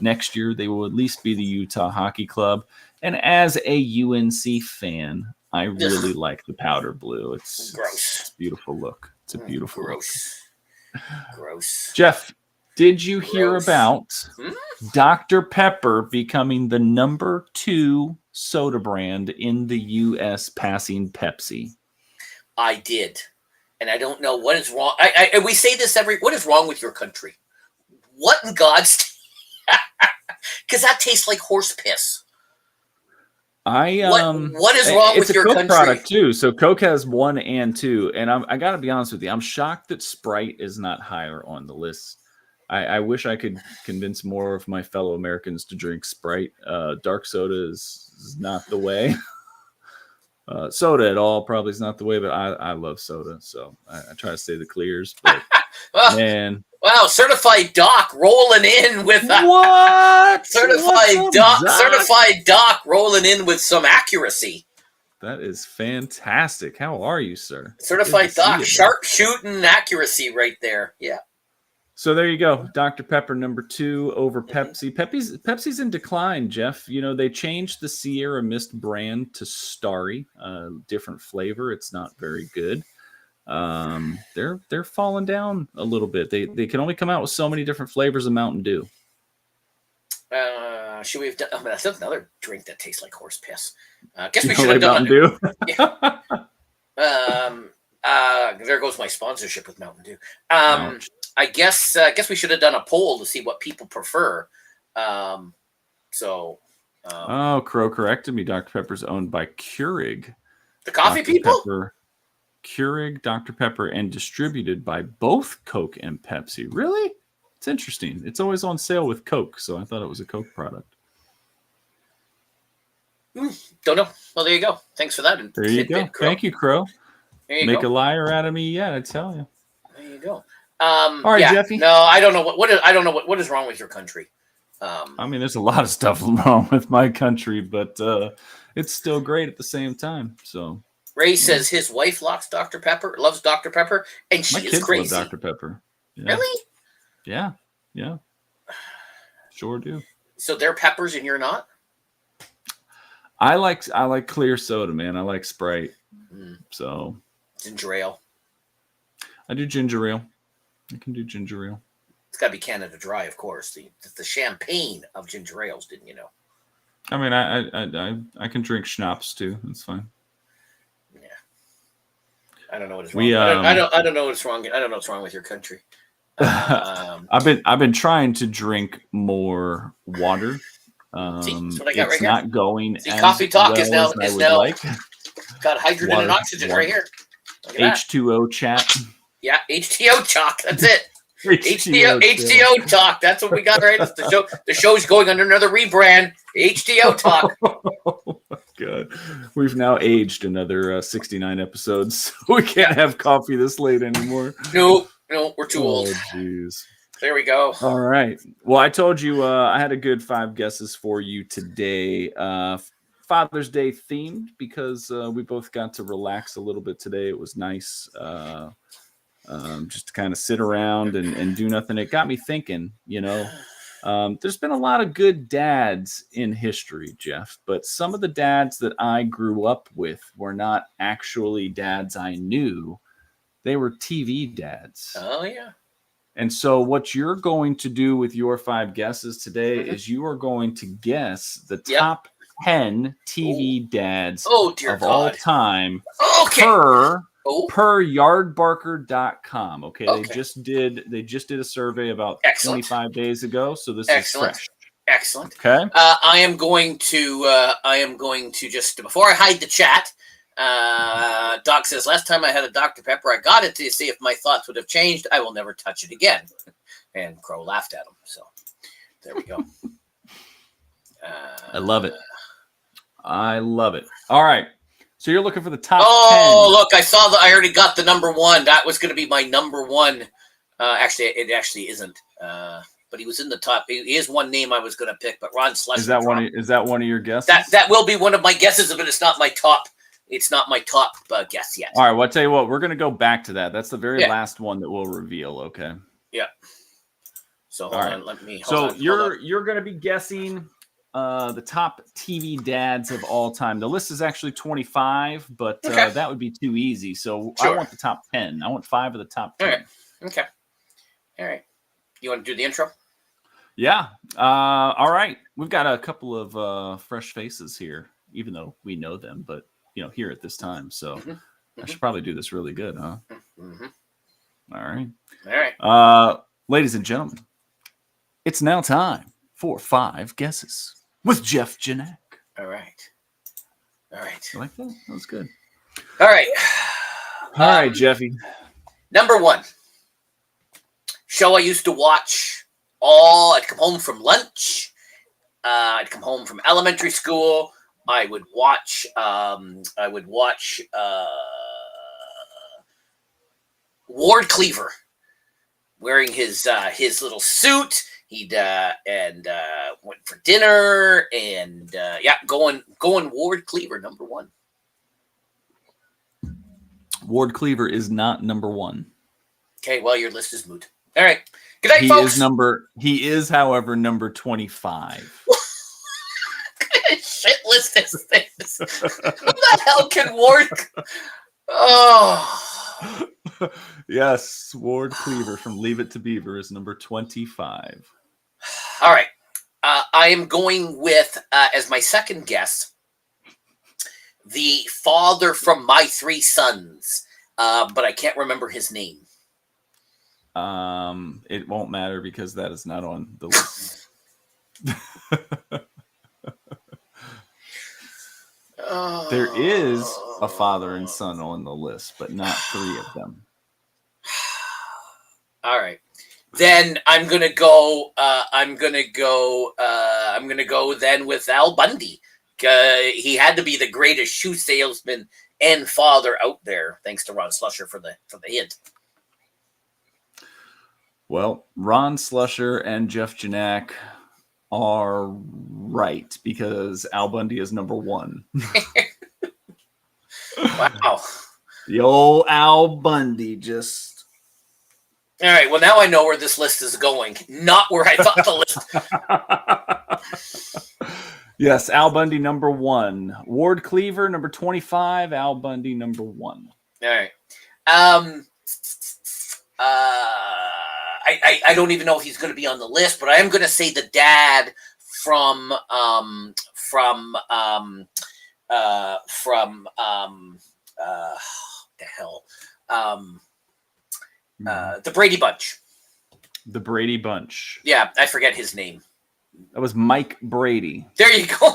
next year they will at least be the Utah Hockey Club. And as a UNC fan, I really like the powder blue. It's Gross. a beautiful look. It's a beautiful Gross. Gross. Jeff, did you hear Gross. about Dr. Pepper becoming the number 2 soda brand in the U.S., passing Pepsi? I did. And I don't know what is wrong. We say this what is wrong with your country? What in God's... Because that tastes like horse piss. What is wrong with your country? It's a Coke product too. So Coke has 1 and 2, and I got to be honest with you. I'm shocked that Sprite is not higher on the list. I wish I could convince more of my fellow Americans to drink Sprite. Dark soda is not the way. Soda at all probably is not the way, but I love soda, so I try to stay the clears. But man. Wow, certified doc rolling in with what? Certified doc rolling in with some accuracy. That is fantastic. How are you, sir? Certified doc, sharp shooting accuracy right there. Yeah. So there you go. Dr. Pepper number 2 over Pepsi. Pepsi's in decline, Jeff. You know, they changed the Sierra Mist brand to Starry, different flavor. It's not very good. They're falling down a little bit. They can only come out with so many different flavors of Mountain Dew. Should we have done? That's another drink that tastes like horse piss. Guess we should have done Mountain Dew. There goes my sponsorship with Mountain Dew. I guess we should have done a poll to see what people prefer. Crow corrected me. Dr. Pepper's owned by Keurig. The coffee Dr. people? Pepper, Keurig, Dr. Pepper, and distributed by both Coke and Pepsi. Really? It's interesting. It's always on sale with Coke, so I thought it was a Coke product. Don't know. Well, there you go. Thanks for that. There you go. Thank you, Crow. Make a liar out of me yet, I tell you. There you go. All right, Jeffy. No, I don't know what is wrong with your country. I mean, there's a lot of stuff wrong with my country, but it's still great at the same time. So Ray says his wife loves Dr. Pepper, and she is crazy. Love Dr. Pepper. Yeah. Really? Yeah. Sure do. So they're peppers and you're not? I like clear soda, man. I like Sprite. So ginger ale. I do ginger ale. I can do ginger ale. It's got to be Canada Dry, of course. The champagne of ginger ales, didn't you know? I mean, I can drink schnapps too. That's fine. Yeah. I don't know what is wrong. I don't know what's wrong. I don't know what's wrong with your country. I've been trying to drink more water. See, that's what I got right here. Not going. See, Coffee Talk is now like. Got hydrogen and oxygen right here. H2O chat. Yeah, HTO talk. That's it. HTO talk. That's what we got right. The show's going under another rebrand. HTO talk. Oh my God. We've now aged another 69 episodes. So we can't have coffee this late anymore. No, we're too old. Oh, jeez. There we go. All right. Well, I told you I had a good 5 guesses for you today. Father's Day themed because we both got to relax a little bit today. It was nice. Just to kind of sit around and do nothing. It got me thinking, there's been a lot of good dads in history, Jeff, but some of the dads that I grew up with were not actually dads I knew. They were TV dads. Oh, yeah. And so what you're going to do with your 5 guesses today is you are going to guess the top 10 TV dads of all time per yardbarker.com. Okay. They just did a survey about 25 days ago, so this is fresh. Excellent. Okay. I am going to just, before I hide the chat, Doc says, last time I had a Dr. Pepper, I got it to see if my thoughts would have changed. I will never touch it again. And Crow laughed at him. So there we go. I love it. All right. So you're looking for the top 10. Oh, look, I already got the number 1. That was going to be my number 1. Actually, it actually isn't. But he was in the top. He is one name I was going to pick, but Ron Slush. Is that one of your guesses? That will be one of my guesses, but it's not my top. It's not my top guess yet. All right. Well, I'll tell you what. We're going to go back to that. That's the very last one that we'll reveal. Okay. Yeah. So hold on. Let me. You're going to be guessing the top TV dads of all time. The list is actually 25, but Okay. that would be too easy. So Sure. I want the top 10. I want 5 of the top 10. All right. Okay. All right. You want to do the intro? Yeah. All right. We've got a couple of fresh faces here, even though we know them, but here at this time. So I should probably do this really good, huh? Mm-hmm. All right. All right. Ladies and gentlemen, it's now time for 5 guesses with Jeff Janak. All right. All right. You like that? That was good. All right. All right, Jeffy. Number 1. Show I used to watch I'd come home from lunch. I'd come home from elementary school. I would watch Ward Cleaver wearing his little suit. He'd went for dinner and going Ward Cleaver, number 1. Ward Cleaver is not number 1. Okay, well, your list is moot. All right. Good night, folks. He is, however, number 25. What kind of shit list is this? Who the hell can Ward? Oh. Yes, Ward Cleaver from Leave It to Beaver is number 25. All right. I am going with, as my second guess, the father from My 3 Sons, but I can't remember his name. It won't matter because that is not on the list. There is a father and son on the list, but not 3 of them. All right. Then I'm gonna go then with Al Bundy. He had to be the greatest shoe salesman and father out there. Thanks to Ron Slusher for the hint. Well, Ron Slusher and Jeff Janak are right because Al Bundy is number 1. Wow. The old Al Bundy just... All right, well, now I know where this list is going. Not where I thought the list... Yes, Al Bundy, number 1. Ward Cleaver, number 25. Al Bundy, number 1. All right. I don't even know if he's going to be on the list, but I am going to say the dad from the Brady Bunch. The Brady Bunch. Yeah, I forget his name. That was Mike Brady. There you go.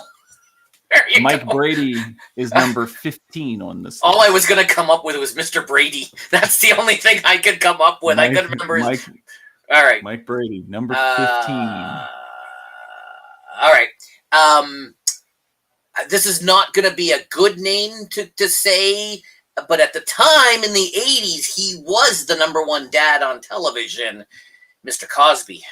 Mike Brady is number 15 on this. All I was going to come up with was Mr. Brady. That's the only thing I could come up with. I couldn't remember his... All right. Mike Brady, number 15. All right. This is not going to be a good name to say, but at the time in the 80s, he was the number 1 dad on television, Mr. Cosby.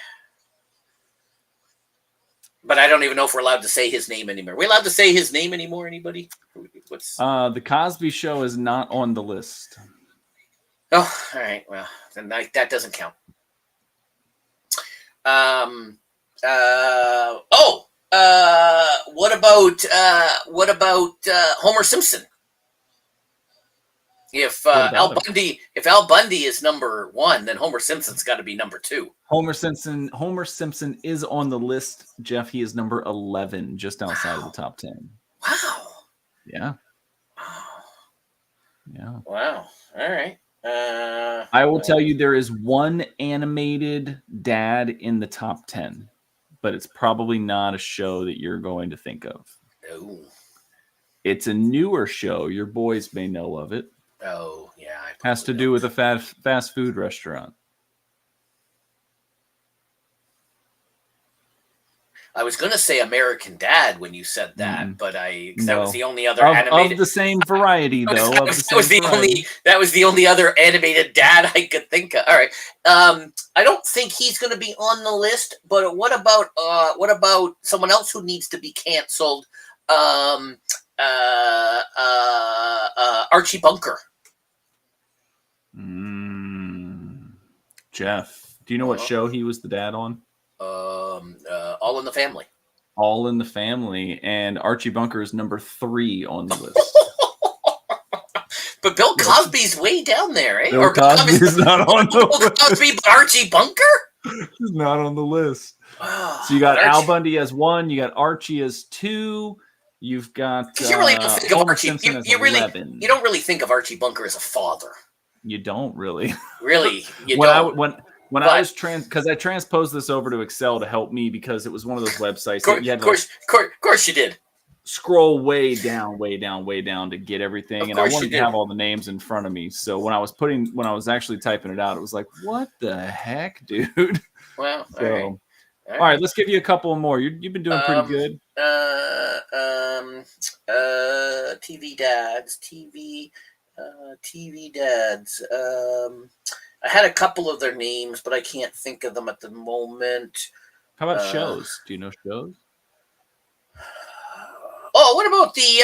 But I don't even know if we're allowed to say his name anymore. Are we allowed to say his name anymore, anybody? The Cosby Show is not on the list. Oh, all right. Well, then that doesn't count. What about Homer Simpson? If Al Bundy is number 1, then Homer Simpson's got to be number 2. Homer Simpson is on the list, Jeff. He is number 11, just outside of the top 10. Wow. Yeah. Wow. Yeah. Wow. All right. I will tell you there is one animated dad in the top 10, but it's probably not a show that you're going to think of. Oh. It's a newer show. Your boys may know of it. Oh, yeah. Has to do with a fast food restaurant. I was going to say American Dad when you said that, but that was the only other animated of the same variety, though. That was the only other animated dad I could think of. All right, I don't think he's going to be on the list. But what about someone else who needs to be canceled? Archie Bunker. Jeff, do you know what show he was the dad on? All in the Family. All in the Family, and Archie Bunker is number 3 on the list. But Bill Cosby's way down there, eh? Bill Cosby's not on the Bill list. Cosby, but Archie Bunker? He's not on the list. Oh, So you got Archie. Al Bundy as 1, you got Archie as 2, you've got You really don't think of Homer Archie. Simpson as You 11. don't really think of Archie Bunker as a father. You don't really. Really, you when don't. When I was because I transposed this over to Excel to help me because it was one of those websites that you had to Of course you did. scroll way down to get everything, and I wanted to have all the names in front of me. So when I was actually typing it out, it was like, what the heck, dude? Well, So, all right, let's give you a couple more. You've been doing pretty good. TV dads. I had a couple of their names, but I can't think of them at the moment. How about shows? Do you know shows? Oh, what about the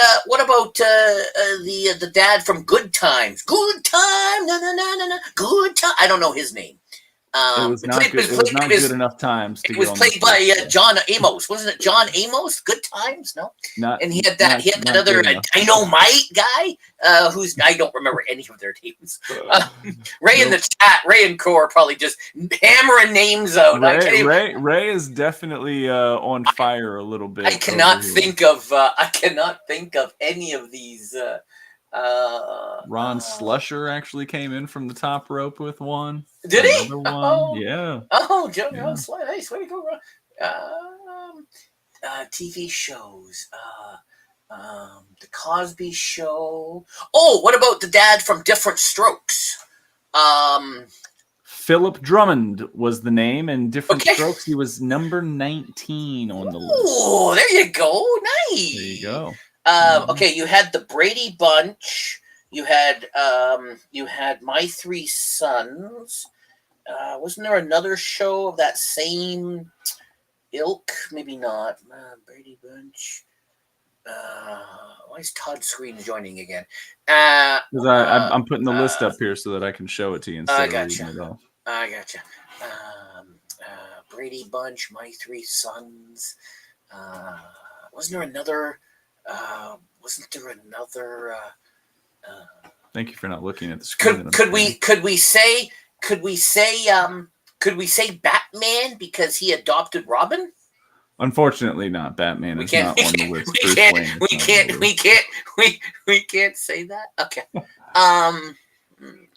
dad from Good Times? Good Time, no, Good Time. I don't know his name. It was not good. It was not good enough times. It was played by John Amos, wasn't it? John Amos, Good Times, no. And he had that other Dynamite guy, who's I don't remember any of their names. Ray in the chat, Ray and Co are probably just hammering names out. Ray is definitely on fire a little bit. I cannot think of any of these. Ron Slusher actually came in from the top rope with one. Did he? One. Oh, yeah. Oh, Joe, yeah. Nice way to go, Ron. TV shows. The Cosby Show. Oh, what about the dad from Different Strokes? Philip Drummond was the name, and Different Strokes, he was number 19 on the list. Oh, there you go. Nice. There you go. Okay, you had the Brady Bunch. You had My Three Sons. Wasn't there another show of that same ilk? Maybe not. Brady Bunch. Why is Todd Screen joining again? Because I'm putting the list up here so that I can show it to you instead of reading it off. I gotcha. Brady Bunch, My Three Sons. Wasn't there another? Thank you for not looking at the screen. Could we say Batman because he adopted Robin? Unfortunately, not. Batman is not on the list. We can't say that. Okay.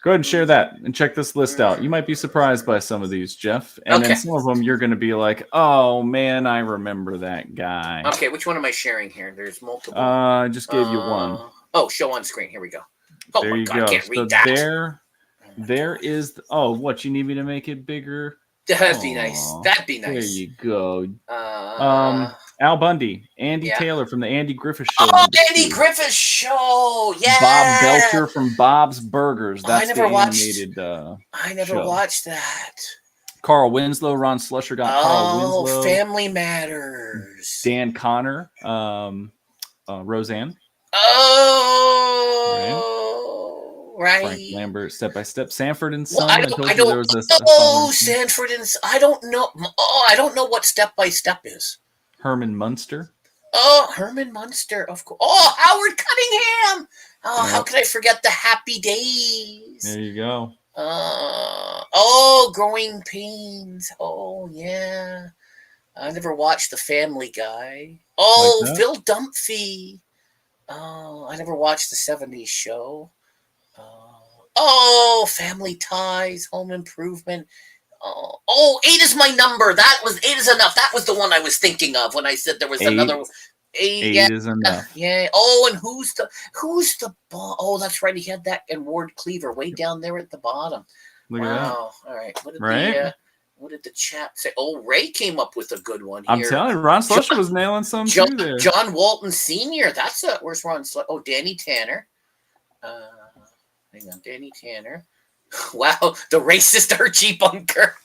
Go ahead and share that and check this list out. You might be surprised by some of these, Jeff. And then some of them you're going to be like, oh, man, I remember that guy. Okay, which one am I sharing here? There's multiple. I just gave you one. Oh, show on screen. Here we go. Oh, there my you God, go. I can't read that. There is... what, you need me to make it bigger? That'd be nice. That'd be nice. There you go. Al Bundy, Andy Taylor from the Andy Griffith Show. Oh, Andy Griffith Show, yeah. Bob Belcher from Bob's Burgers. That's the animated I never watched that. Carl Winslow, Ron Slusher got Carl Winslow. Family Matters. Dan Connor, Roseanne. Oh, right. Frank Lambert, Step by Step. Sanford and Son. I don't know. Oh, I don't know what Step by Step is. Herman Munster. Oh, Herman Munster, of course. Oh, Howard Cunningham. Oh, how could I forget the Happy Days? There you go. Growing Pains. Oh, yeah. I never watched The Family Guy. Oh, like Phil Dunphy. Oh, I never watched the 70s show. Family Ties, Home Improvement. Oh, 8 is my number. 8 is enough. That was the one I was thinking of when I said there was another 8 is enough. Yeah. Oh, and who's the oh, that's right. He had that and Ward Cleaver way down there at the bottom. Look at that. All right. What did the chat say? Oh, Ray came up with a good one here. I'm telling you, Ron Slusher was nailing some too there. John Walton Sr. Where's Ron Slusher? Oh, Danny Tanner. Hang on, Danny Tanner. Wow, the racist Archie Bunker.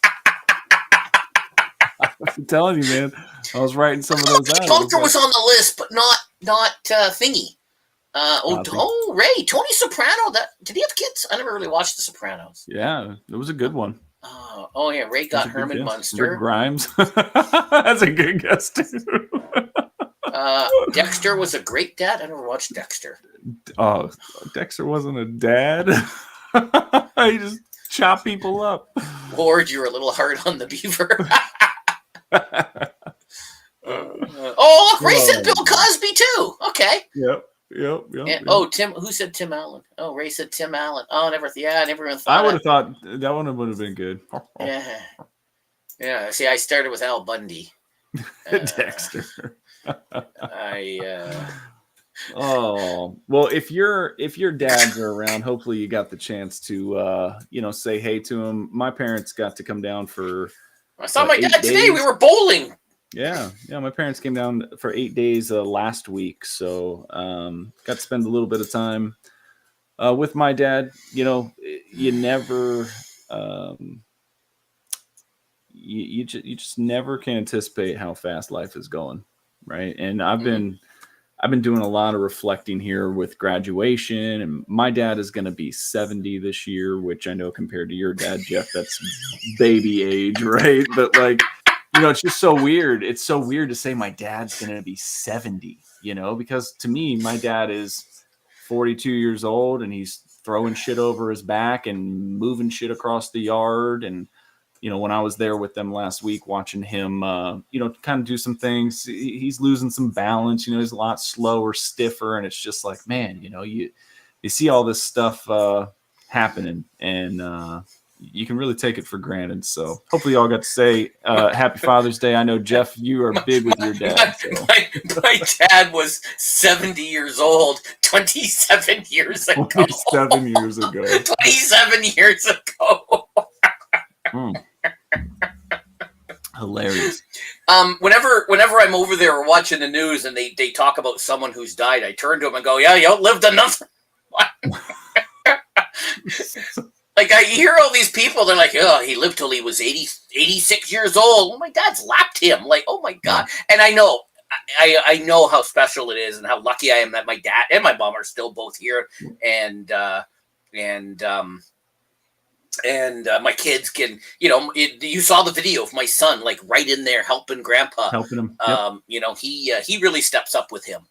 I'm telling you, man. I was writing some of those out. Bunker was on the list, but not Thingy. Ray, Tony Soprano. Did he have kids? I never really watched The Sopranos. Yeah, it was a good one. Ray got Herman Munster. Rick Grimes. That's a good guess too. Dexter was a great dad. I never watched Dexter. Oh, Dexter wasn't a dad. He just chopped people up. Lord, you're a little hard on the beaver. Oh, look, Ray said Bill Cosby too. Okay. Yep. And, oh, Tim. Who said Tim Allen? Oh, Ray said Tim Allen. Oh, never even thought. I would have thought that one would have been good. Yeah. See, I started with Al Bundy. Dexter. Oh, well, if your dads are around, hopefully you got the chance to say hey to them. My parents got to come down for I saw my dad today. We were bowling. Yeah. My parents came down for 8 days last week, so got to spend a little bit of time with my dad. You never you just never can anticipate how fast life is going, right? And I've been doing a lot of reflecting here with graduation, and my dad is going to be 70 this year, which I know compared to your dad, Jeff, that's baby age, right? But it's just so weird. It's so weird to say my dad's going to be 70, because to me, my dad is 42 years old and he's throwing shit over his back and moving shit across the yard. And, when I was there with them last week, watching him, kind of do some things, he's losing some balance, he's a lot slower, stiffer. And it's just like, man, you see all this stuff happening, and you can really take it for granted. So hopefully y'all got to say Happy Father's Day. I know, Jeff, you are big with your dad. So. My dad was 70 years old 27 years ago. 27 years ago. 27 years ago. Hilarious. Whenever I'm over there watching the news and they talk about someone who's died, I turn to him and go, yeah, you outlived another one. Like, I hear all these people, they're like, oh, he lived till he was 86 years old. Well, my dad's lapped him. Like, oh my God. And I know how special it is and how lucky I am that my dad and my mom are still both here. And my kids can, you saw the video of my son, like right in there helping grandpa. Helping him. Yep. He really steps up with him.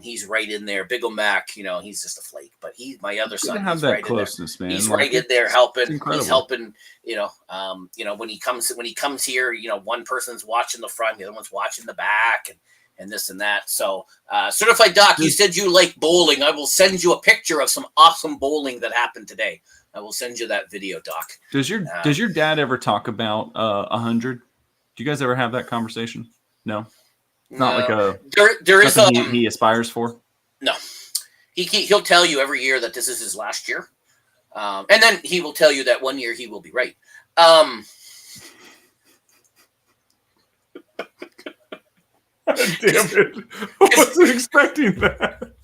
He's right in there. Big Mac, he's just a flake, but my other son have that closeness, man. He's right in there helping. He's helping, when he comes here, one person's watching the front, the other one's watching the back, and this and that. So, Certified Doc, you said you like bowling. I will send you a picture of some awesome bowling that happened today. I will send you that video, Doc. Does your dad ever talk about 100? Do you guys ever have that conversation? No. It's not like there is he aspires for. No, he'll tell you every year that this is his last year, and then he will tell you that one year he will be right. Damn it! I wasn't expecting that.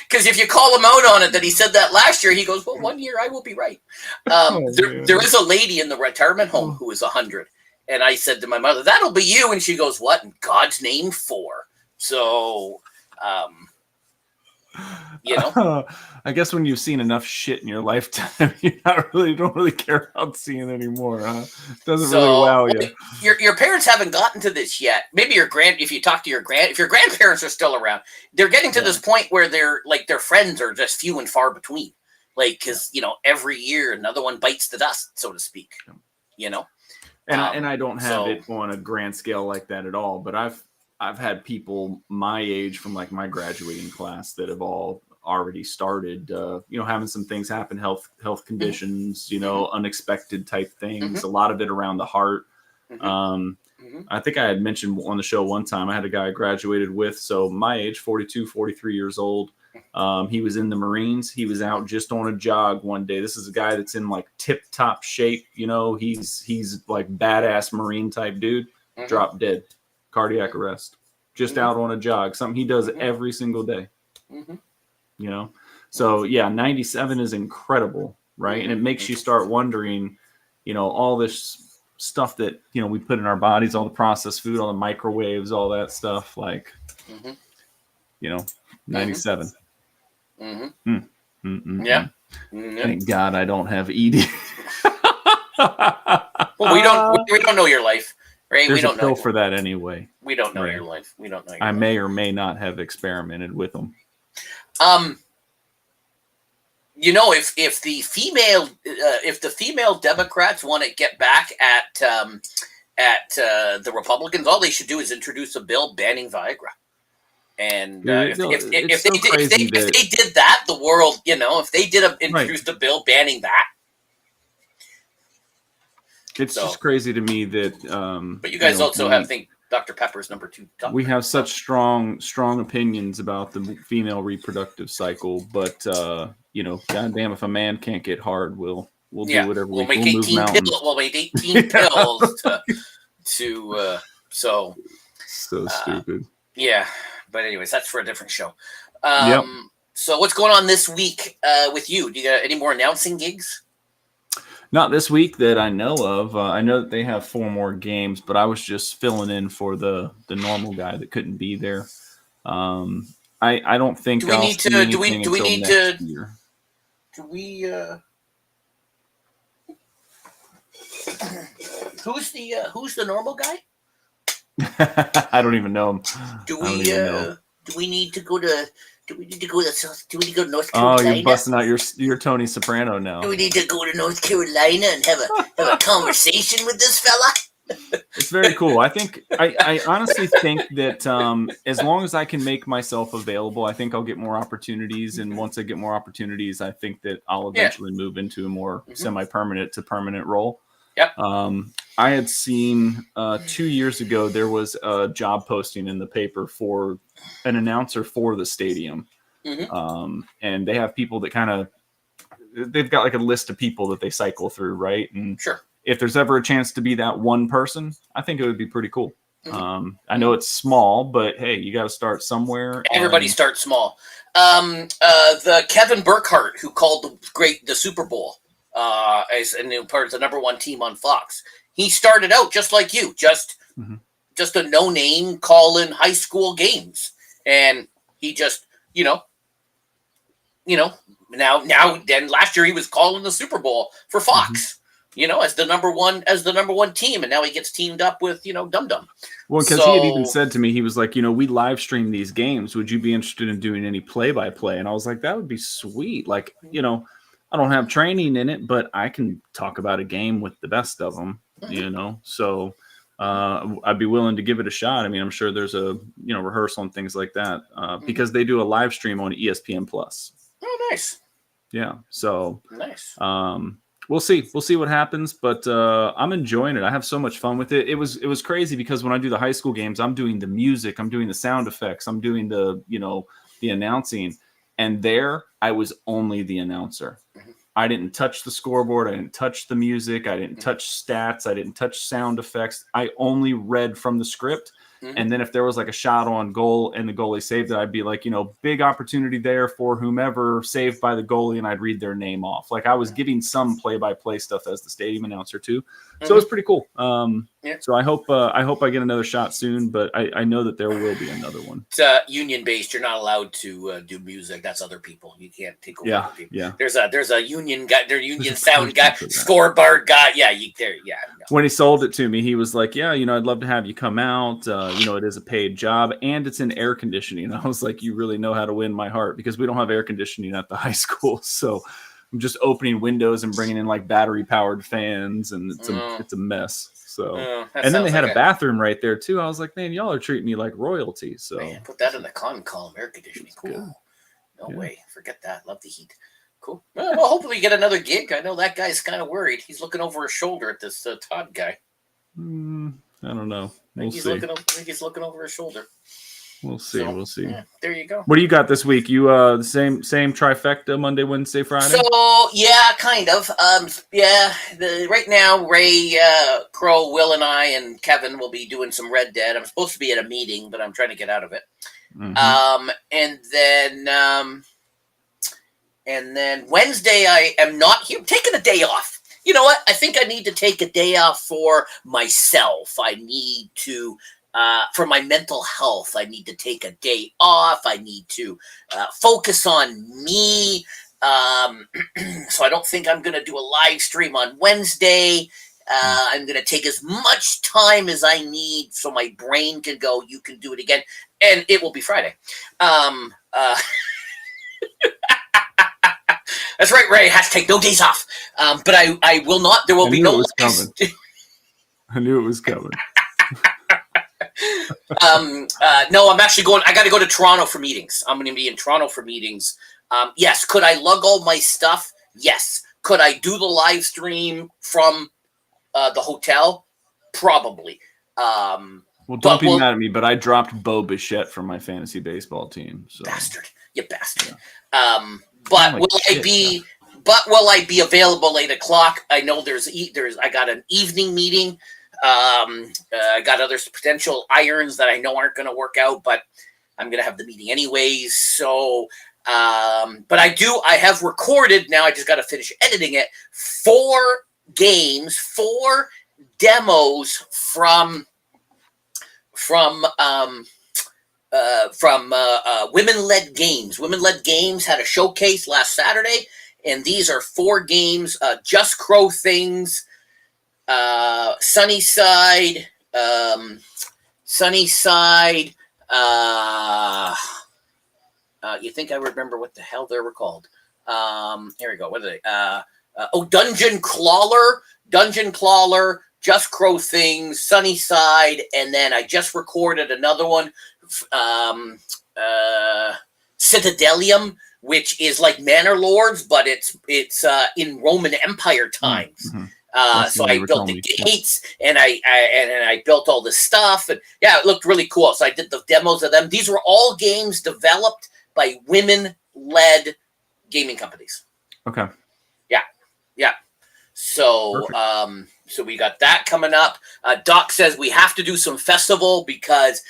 Because if you call him out on it that he said that last year, he goes, "Well, one year I will be right." There is a lady in the retirement home who is 100. And I said to my mother, that'll be you. And she goes, what in God's name for? So, I guess when you've seen enough shit in your lifetime, you don't really care about seeing anymore. Huh? It doesn't really wow you. Your parents haven't gotten to this yet. Maybe if you talk to if your grandparents are still around, they're getting to this point where their friends are just few and far between. Like, because, every year another one bites the dust, so to speak, And I don't have it on a grand scale like that at all, but I've had people my age from like my graduating class that have all already started, having some things happen, health conditions, unexpected type things, a lot of it around the heart. I think I had mentioned on the show one time, I had a guy I graduated with. So my age, 42, 43 years old. He was in the Marines. He was out just on a jog one day. This is a guy that's in like tip top shape. He's like badass Marine type dude. Dropped dead, cardiac arrest, just out on a jog. Something he does every single day. So yeah, 97 is incredible, right? And it makes you start wondering, all this stuff that we put in our bodies, all the processed food, all the microwaves, all that stuff, like 97. Yeah. Thank God I don't have ED. Well, we don't know your life. Ray, we There's a don't pill know. for that anyway. We don't know Ray. your life. We don't know. I may or may not have experimented with them. You know, if the female Democrats want to get back at the Republicans, all they should do is introduce a bill banning Viagra. And if they did that, the world, if they introduced a bill banning that, it's just crazy to me that. But you guys also think Dr. Pepper's number 2. We have such strong opinions about the female reproductive cycle, but goddamn, if a man can't get hard, we'll do whatever we'll make 18 pills. We'll make 18 pills so stupid. Yeah, but anyways, that's for a different show. Yep. So what's going on this week with you? Do you got any more announcing gigs? Not this week that I know of. I know that they have 4 more games, but I was just filling in for the normal guy that couldn't be there. I don't think. Do we need to? Do we need to? Year. Do we? Who's the normal guy? I don't even know him. Do we need to go to? Do we need to go to North Carolina? Oh, you're busting out your Tony Soprano now. Do we need to go to North Carolina and have a conversation with this fella? It's very cool. I honestly think that as long as I can make myself available, I think I'll get more opportunities. And once I get more opportunities, I think that I'll eventually move into a more semi-permanent to permanent role. Yep. I had seen 2 years ago, there was a job posting in the paper for an announcer for the stadium. And they have people that they've got like a list of people that they cycle through, right? And if there's ever a chance to be that one person, I think it would be pretty cool. I know it's small, but hey, you got to start somewhere. Everybody starts small. The Kevin Burkhardt, who called the Super Bowl, as part of the number 1 team on Fox, he started out just like you, just a no-name calling high school games, and he just now then last year he was calling the Super Bowl for Fox. As the number one team, and now he gets teamed up with Dum Dum. Well, because he had even said to me, he was like, we live stream these games. Would you be interested in doing any play-by-play? And I was like, that would be sweet. Like, I don't have training in it, but I can talk about a game with the best of them. So I'd be willing to give it a shot. I mean, I'm sure there's a rehearsal and things like that because they do a live stream on ESPN Plus. Oh, nice. Yeah. So nice. We'll see what happens, but I'm enjoying it. I have so much fun with it. It was crazy because when I do the high school games, I'm doing the music, I'm doing the sound effects, I'm doing the announcing, and there I was only the announcer. I didn't touch the scoreboard, I didn't touch the music, I didn't touch stats, I didn't touch sound effects. I only read from the script. And then if there was like a shot on goal and the goalie saved it, I'd be like, big opportunity there for whomever, saved by the goalie, and I'd read their name off. Like I was getting some play-by-play stuff as the stadium announcer too. So it was pretty cool. So I hope I get another shot soon, but I know that there will be another one. It's union-based. You're not allowed to do music. That's other people. You can't take over other people. Yeah. There's a union guy, their union sound guy, scoreboard guy. Yeah, No. When he sold it to me, he was like, I'd love to have you come out. It is a paid job and it's in air conditioning. And I was like, you really know how to win my heart because we don't have air conditioning at the high school. So I'm just opening windows and bringing in like battery powered fans and it's a mess. So, and then they had a bathroom right there too. I was like, man, y'all are treating me like royalty. So put that in the con column, air conditioning. Cool. No way. Forget that. Love the heat. Cool. Well, hopefully we get another gig. I know that guy's kind of worried. He's looking over his shoulder at this Todd guy. I don't know. I think he's looking over his shoulder. We'll see. So, we'll see. Yeah, there you go. What do you got this week? You the same trifecta, Monday, Wednesday, Friday? So yeah, kind of. Right now Ray, Crow, Will, and I and Kevin will be doing some Red Dead. I'm supposed to be at a meeting, but I'm trying to get out of it. And then Wednesday I am not here. I'm taking a day off. You know what? I think I need to take a day off for myself. I need to, for my mental health, I need to take a day off. I need to focus on me. So I don't think I'm going to do a live stream on Wednesday. I'm going to take as much time as I need so my brain can go, you can do it again. And it will be Friday. That's right, Ray. Hashtag no days off. But I will not. There will be no. I knew it was coming. No, I'm actually going. I got to go to Toronto for meetings. I'm going to be in Toronto for meetings. Yes. Could I lug all my stuff? Yes. Could I do the live stream from the hotel? Probably. Well, don't be mad at me, but I dropped Bo Bichette from my fantasy baseball team. So. Bastard. You bastard. But will I be available 8 o'clock? I know I got an evening meeting. I got other potential irons that I know aren't going to work out, but I'm going to have the meeting anyways. So, but I have recorded now. I just got to finish editing it. 4 games, 4 demos from women-led games. Women-led games had a showcase last Saturday, and these are 4 games: Just Crow Things, Sunnyside. You think I remember what the hell they were called? Here we go. What are they? Dungeon Crawler, Just Crow Things, Sunnyside, and then I just recorded another one, Citadelium, which is like Manor Lords, but it's in Roman Empire times. Mm-hmm. So I built the gates, and I built all this stuff, and yeah, it looked really cool. So I did the demos of them. These were all games developed by women-led gaming companies. Okay. Yeah. So, so we got that coming up. Doc says we have to do some festival because,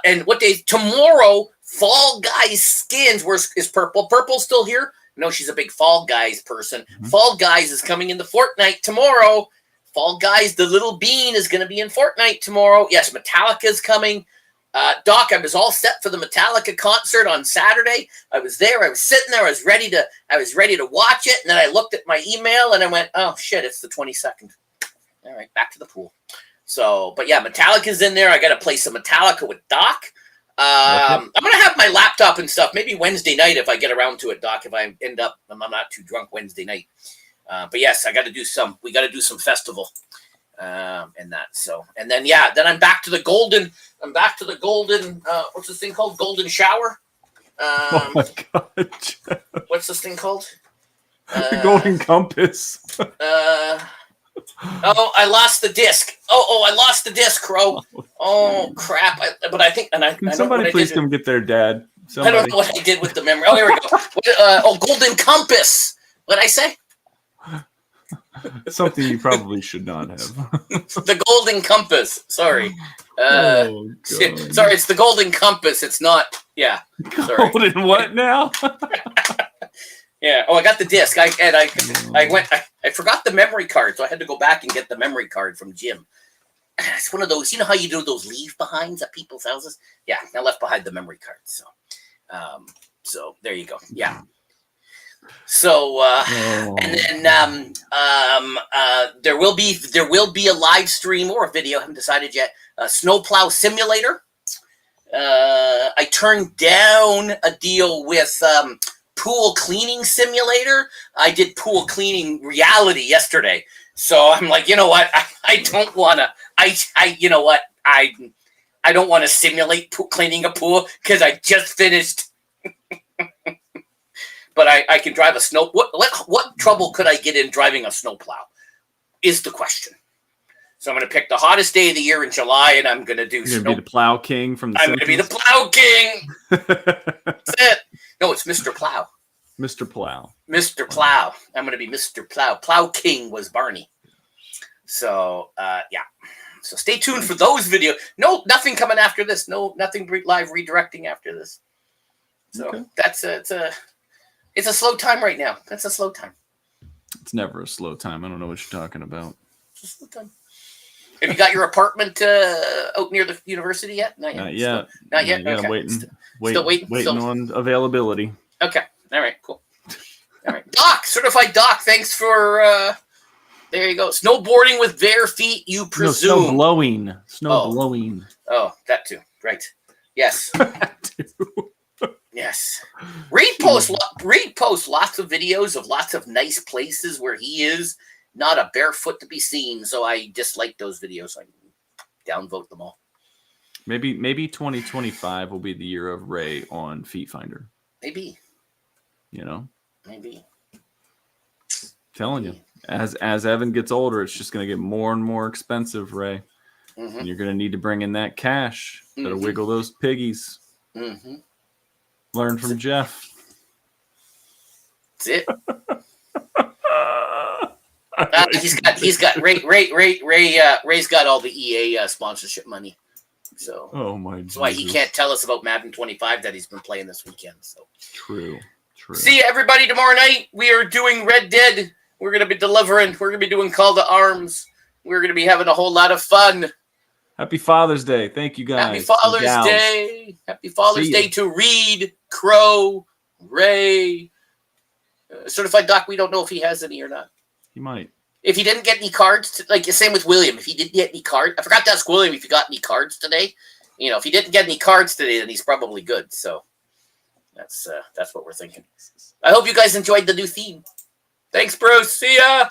and what day? Tomorrow, Fall Guys skins. Is Purple? Purple's still here? No, she's a big Fall Guys person. Mm-hmm. Fall Guys is coming into Fortnite tomorrow. Fall Guys, the little bean, is going to be in Fortnite tomorrow. Yes, Metallica's coming. Doc, I was all set for the Metallica concert on Saturday. I was there. I was sitting there. I was ready to watch it. And then I looked at my email and I went, oh shit, it's the 22nd. All right, back to the pool. So, but yeah, Metallica's in there. I got to play some Metallica with Doc. I'm going to have my laptop and stuff maybe Wednesday night if I get around to it, Doc, if I'm not too drunk Wednesday night. But yes, we got to do some festival. And that, so, and then, then I'm back to the golden, what's this thing called? Golden shower. Oh my God. What's this thing called? The Golden Compass. Oh, I lost the disc. Oh, I lost the disc, Crow. Oh, crap. But I think, Can somebody please come get their dad? Somebody. I don't know what I did with the memory. Oh, here we go. Golden Compass. What did I say? Something you probably should not have. The Golden Compass. Sorry. Sorry, it's the Golden Compass. It's not. Yeah. Sorry. Golden what now? Yeah. Oh, I got the disc. I forgot the memory card, so I had to go back and get the memory card from Jim. It's one of those. You know how you do those leave behinds at people's houses? Yeah. I left behind the memory card. So, so there you go. Yeah. So and then there will be a live stream or a video. I haven't decided yet. Snowplow Simulator. I turned down a deal with Pool Cleaning Simulator. I did Pool Cleaning Reality yesterday, so I'm like, you know what? I don't want to. You know what? I don't want to simulate cleaning a pool because I just finished. But I can drive a snow. What trouble could I get in driving a snowplow? Is the question. So I'm going to pick the hottest day of the year in July, and I'm going to do. You're going to be the Plow King from the. I'm going to be the Plow King. That's it. No, it's Mr. Plow. Mr. Plow. Mr. Plow. I'm going to be Mr. Plow. Plow King was Barney. So yeah. So stay tuned for those videos. No, nothing coming after this. No, nothing live redirecting after this. So okay. It's a slow time right now. That's a slow time. It's never a slow time. I don't know what you're talking about. It's a slow time. Have you got your apartment out near the university yet? Not yet. Not yet. Yeah, okay. Still waiting on availability. Okay. All right. Cool. All right. Doc, certified Doc. Thanks for There you go. Snowboarding with bare feet, you No, presume. snow blowing. Snow Oh. blowing. Oh, that too. Right. Yes. Dude. Yes. Reed posts lots of videos of lots of nice places where he is. Not a bare foot to be seen. So I dislike those videos. I downvote them all. Maybe 2025 will be the year of Ray on Feet Finder. Maybe. You know? Maybe. Telling you. As Evan gets older, it's just going to get more and more expensive, Ray. Mm-hmm. And you're going to need to bring in that cash. Better Mhm. wiggle those piggies. Mm-hmm. Learn from Jeff. That's it. He's got Ray's got all the EA sponsorship money. So Oh my! that's why he can't tell us about Madden 25 that he's been playing this weekend. So True. see everybody tomorrow night. We are doing Red Dead. We're gonna be delivering. We're gonna be doing Call to Arms. We're gonna be having a whole lot of fun. Happy Father's Day. Thank you guys. Happy Father's Gals. Day. Happy Father's See ya. Day to Reed, Crow, Ray. Certified Doc, we don't know if he has any or not. He might. If he didn't get any cards, like the same with William. If he didn't get any cards, I forgot to ask William if he got any cards today. You know, if he didn't get any cards today, then he's probably good. So that's what we're thinking. I hope you guys enjoyed the new theme. Thanks, Bruce. See ya.